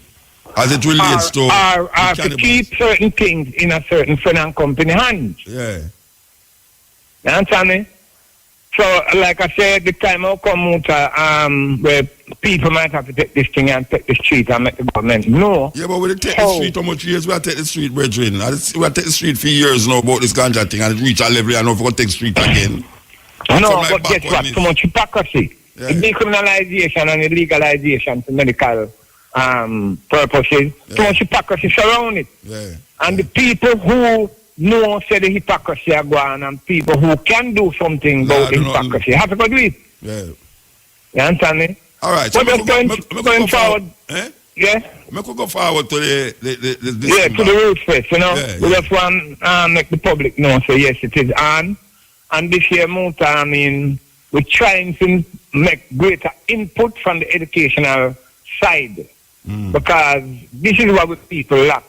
as it relates to to keep certain things in a certain friend and company hands. Yeah. You understand me? So, like I said, the time will come out where people might have to take this thing and take the street and make the government know. Yeah, but we take the street how much years? We have take the street, brethren. We have take the street for years now about this ganja thing and it reach a level and now we're going to take the street again. No, but guess what? Too much hypocrisy. Yeah. The decriminalization and the legalization for medical purposes, too much hypocrisy surround it. Yeah. And the people who know say the hypocrisy are going and people who can do something about the hypocrisy have to go do it. Yeah. You understand me? All right. So going forward. Eh? Yeah? We could go forward to the to the Roots Fest, you know. Yeah, we just want to make the public know, so yes, it is on. And this year, Muta, I mean, we're trying to make greater input from the educational side because this is what people lack.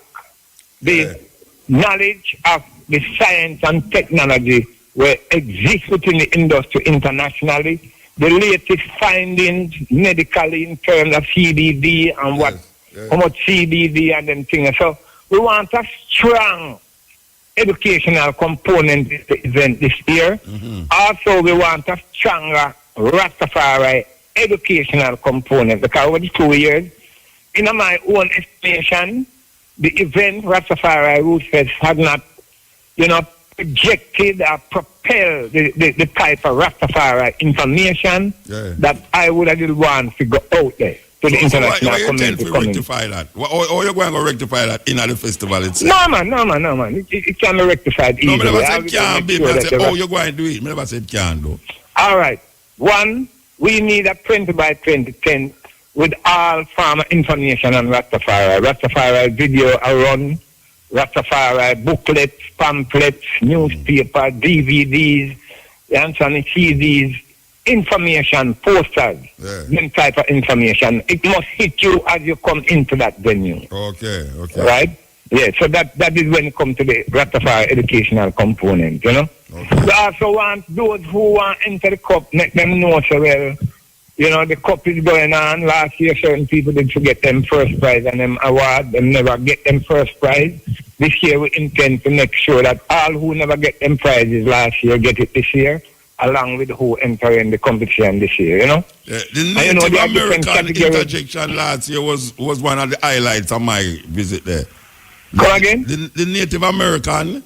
The knowledge of the science and technology will exist within the industry internationally. The latest findings medically in terms of CBD and how much CBD and them things. So we want a strong educational component in the event this year. Also, we want a stronger Rastafari educational component because over the 2 years, in my own estimation, the event Rastafari Roots Fest had not, projected or propelled the type of Rastafari information that I would have want to go out there to the international community. So rectify that? Or you're going to rectify that in the festival itself? No, man. It can be rectified easily. No, I never said can't be. I said, you're going to do it. I never said can do. All right. One, we need a 20 by 20 tent with all farmer information on Rastafari. Rastafari video around, Rastafari booklets, pamphlets, newspaper, DVDs, CDs, information, posters, them type of information. It must hit you as you come into that venue. Okay. Right? Yeah, so that is when it comes to the Rastafari educational component, Okay. We also want those who want to enter the cup, make them know so well, the cup is going on. Last year, certain people did forget them first prize and them award. Them never get them first prize. This year, we intend to make sure that all who never get them prizes last year get it this year, along with who enter in the competition this year, Yeah, the Native American interjection last year was one of the highlights of my visit there. Come again? The Native American.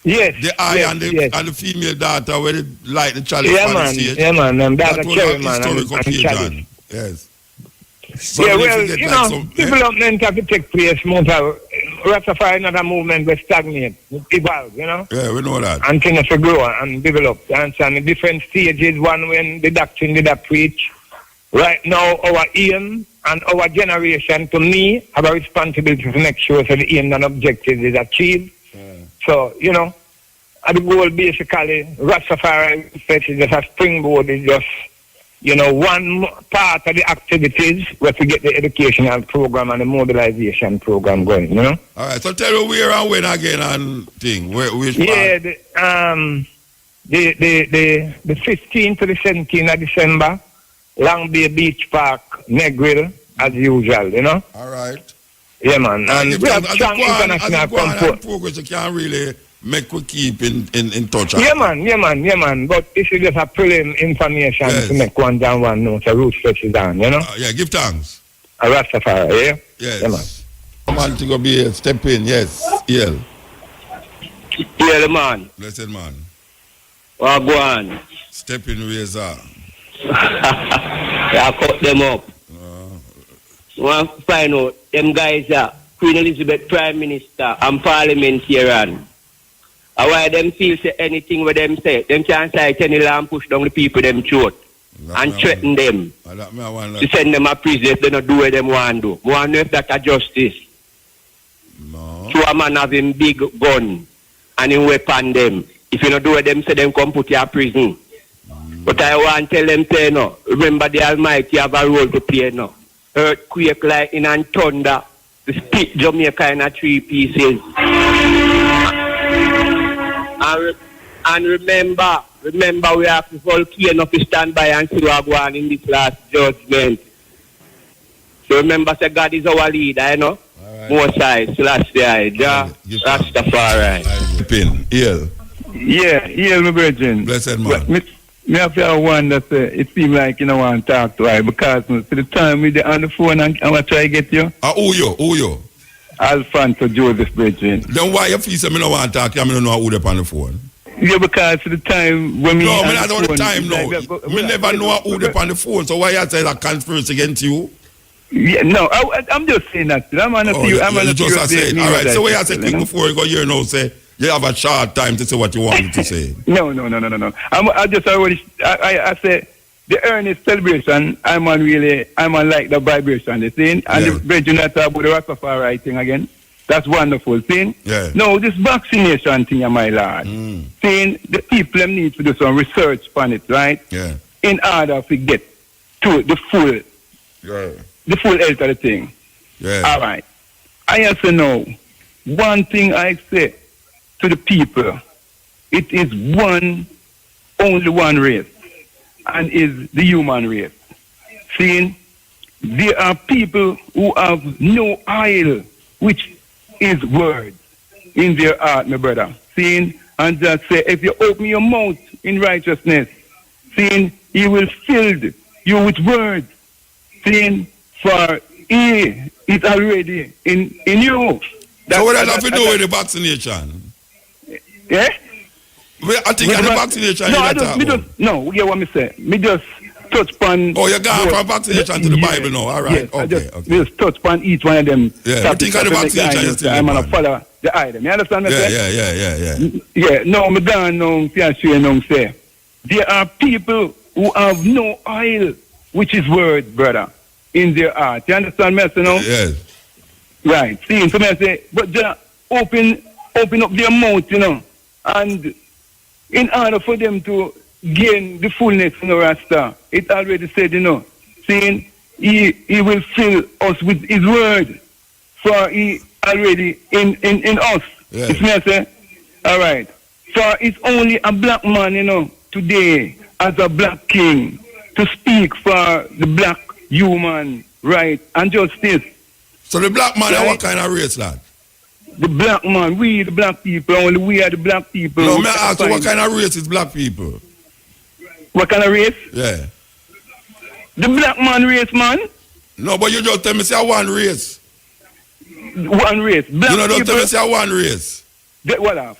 Yes. The eye and the female daughter where they light the chalice on the stage. Yeah, man. That was an historical occasion. Yes. So development have to take place. Rastafari not a movement but stagnate, evolve, Yeah, we know that. And things to grow and develop. And different stages, one when the doctrine did a preach, Right now, our aim and our generation, to me, have a responsibility to make sure that the aim and objective is achieved. So, you know, the goal basically, Rastafari Fest is just a springboard, is just, you know, one part of the activities where to get the educational program and the mobilization program going, you know? All right, so tell me where and when again and thing. Which Yeah, part? the 15th to the 17th of December, Long Bay Beach Park, Negril, as usual, you know? All right. Yeah, man. And we have strong international comfort. Progress, you can't really make we keep in touch. Yeah, man. But this is just a prelim information to make one down one know. So root stretch is down, you know? Yeah, give thanks. A Rastafari, yeah? Yes. Yeah, man. Come on to go be here. Step in, yes. Yeah. Yeah, man. Blessed man. Well, go on. Step in, Razor. Yeah, cut them up. I want to find out, them guys are Queen Elizabeth Prime Minister and parliamentarian. And why them feel say anything with them say, them can't cite any law and push down the people them throat and threaten them to send them a prison if they don't do what them want to do. I want to know if that's a justice. No. So a man having big gun and him weapon them. If you don't do what them say, them come put you in prison. But I want to tell them, say, no, remember the Almighty have a role to play now. Earthquake, lightning and thunder, the split Jamaica in 3 pieces. And remember we have the volcano to stand by and see what go on in this last judgment. So remember, say God is our leader, you know? Right. Mosai, Celestia, Rastafari. Pin, Yeah, my virgin. Blessed man. Me have to have one that it seems like you don't want to talk to her because to the time we on the phone and I'm going to try to get you. Who you? Alfonso Joseph Bridging. Then why you feel say me don't want to talk to you, I don't know who they on the phone? Yeah, because to the time when me... No, me not know the time now. We never know who they on the phone, so why you say that conspiracy against you? Yeah, no, I'm just saying that. I'm on you just saying. All right, so what you say quick before you go here now, say, you have a short time to say what you wanted to say. No. I just already, I say, the earnest celebration, I'm on like the vibration, the thing, and the Bridging that about the Rastafari thing again. That's wonderful, thing. Yeah. No, this vaccination thing, my lord. Saying the people need to do some research on it, right? Yeah. In order to get to the full health of the thing. Yeah. All right. I have to know one thing I say to the people. It is only one race, and is the human race. Seeing there are people who have no oil, which is words in their heart, my brother. Seeing, and just say, if you open your mouth in righteousness, seeing, he will fill you with words. Seeing, for he is already in you. So what does that have to do with the vaccination? Yeah? I think the vaccination no, you want me say? Me just touch upon... Oh, you're going from vaccination to the Bible now, all right. Yes, okay. Just touch upon each one of them. Yeah, you think of the vaccination you still I'm going to follow the item. You understand what I'm saying? Yeah, no, me gone now, say, there are people who have no oil, which is word, brother, in their heart. You understand me, you know? Yes. Right. See, so I say, but just open up their mouth, you know, and in order for them to gain the fullness in the Rasta, it already said, you know, saying he will fill us with his word, for he already in us. Yes. It's me, I say, all right. For it's only a black man, you know, today as a black king to speak for the black human right and justice. So the black man, right? What kind of race, lad? The black man, we the black people, only we are the black people. No, may I ask you what kind of race is black people? What kind of race? Yeah. The black man race, man. No, but you just tell me say one race. One race. Black you know, don't people, tell me say one race.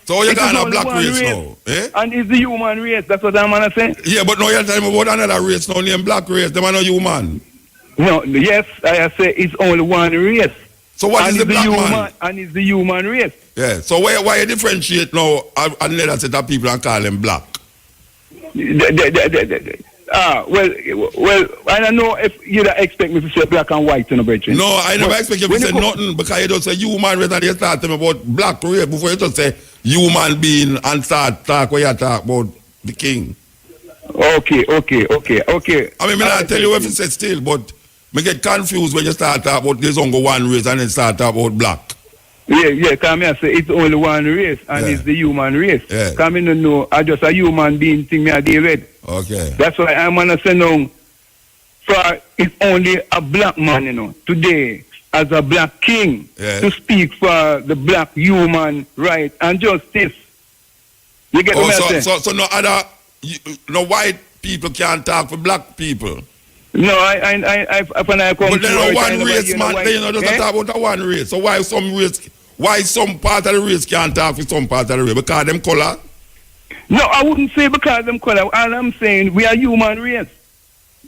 So you got a black race now, eh? And it's the human race, that's what I'm gonna say. Yeah, but now you're telling me about another race now, named black race, them are not human. No, yes, I say it's only one race. So what is the black man? And it's the human race. Yeah, so why you differentiate now another set of people and call them black? Well, I don't know if you expect me to say black and white in a bridge. No, I never expect you to say nothing because you don't say human race and you start talking about black race before you just say human being and start talk where you talk about the king. Okay. I mean, I tell you what you say still, but I get confused when you start talking about there's only one race and then start talking about black. Yeah, come here, say it's only one race and it's the human race. Yeah. Come in and know, I just a human being thing me I deal with. Okay. That's why I'm gonna say now, for it's only a black man, today, as a black king, to speak for the black human right and justice. You get what I'm saying? So no other, no white people can't talk for black people. No, I when I come but then to one race, man, then you just talk about one race. So why some part of the race can't talk for some part of the race? Because them color? No, I wouldn't say because them color. All I'm saying, we are human race.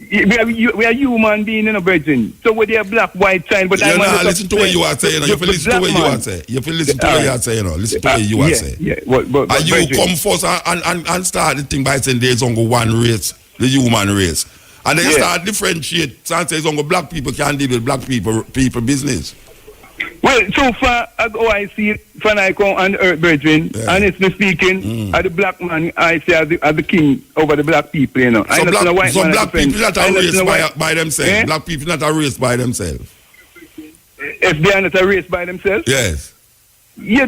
We are human being in a virgin. So we're there black, white, sign. But you know, listen to what you are saying. You feel listen to what you are saying. You feel listen to what you are saying. Listen to what you are saying. Yeah. And you come first and start the thing by saying there's only one race, the human race. And then start differentiate. Some say only black people can deal with black people business. Well, so far as I see it, when I come on the earth, brethren, honestly speaking, as the black man, I say as the king over the black people, So black people not are raised by themselves. Black people not are raised by themselves. If they are not a race by themselves? Yes. Yeah,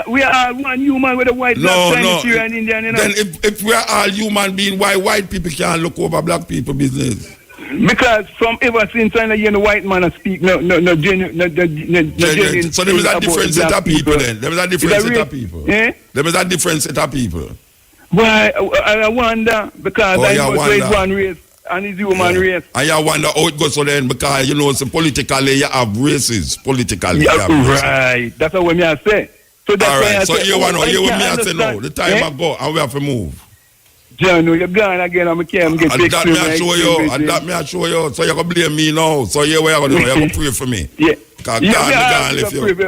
we are all one human with a white, black, Chinese, and Indian. Then if we are all human beings, why white people can't look over black people business? Because from ever since I hear the white man speak, no genuine. So there is a different set of people then. There is a different set of people. There is a different set of people. Why? I wonder because I was raised one race. And it's human race. And you wonder how it goes so then because so politically you have races. Politically right. That's what I say. So that's why I so say, you want to hear what me I say now. The time I go and we have to move. John, you're gone again. I'm going to get and that me I show you. And that me I show you. So you can blame me now. So you what you going to do? You can pray for me. Yeah.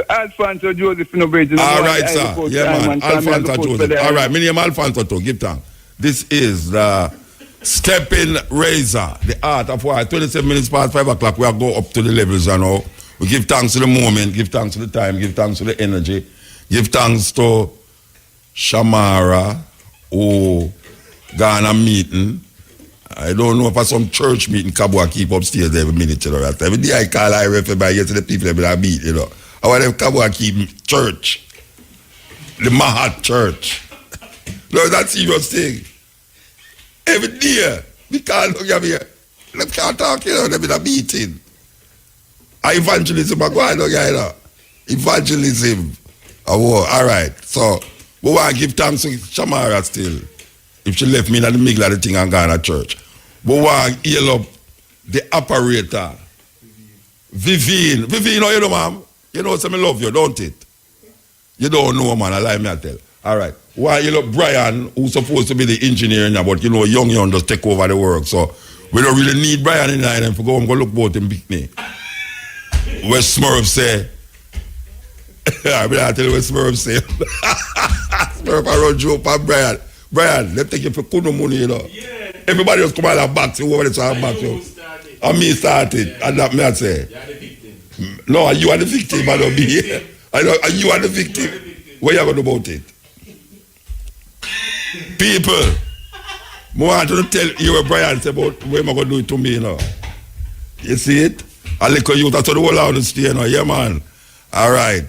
Alfonso Joseph. All right, sir. Yeah, man. Alfonso Joseph. All right. My name is Alfonso too. Give thanks. This is the Stepping Razor, the art of why 27 minutes past 5 o'clock we are go up to the levels and all. We give thanks to the moment, give thanks to the time, give thanks to the energy, give thanks to Shamara who gone a meeting. I don't know if it's some church meeting Kabwa keep upstairs every minute, you know. Every day I call I refer by to the people that meet, you know. I want them Kabwa keep church. The Mahat church. No, that's a serious thing. Every day, we can't look at me. They can't talk, you know, they're in a meeting. Evangelism, I go on, you know. Evangelism. Oh, all right. So, we want to give thanks to Shamara still. If she left me in the middle of the thing and gone to church. We want to heal up the operator. Vivian, you know, ma'am? You know, I love you, don't it? You don't know, man, I lie me, I tell. All right. Why you look Brian, who's supposed to be the engineer now, but you know, young just take over the work. So we don't really need Brian in there for go and go look both in Bikini. Where Smurf say, I tell you what Smurf say. Smurf around Joe and Brian. Brian, let's take you for kuno money, you know. Yeah. Everybody just come out and back, you over there to back you. And me started, and that me I say. You are the victim. No, you are the victim, I don't be here. I know, you are the victim. What are you going to do about it? People, I want to tell you what Brian said about what am I going to do it to me, you know. You see it? I look at you, that's the whole house stay, you know. Yeah, man. All right.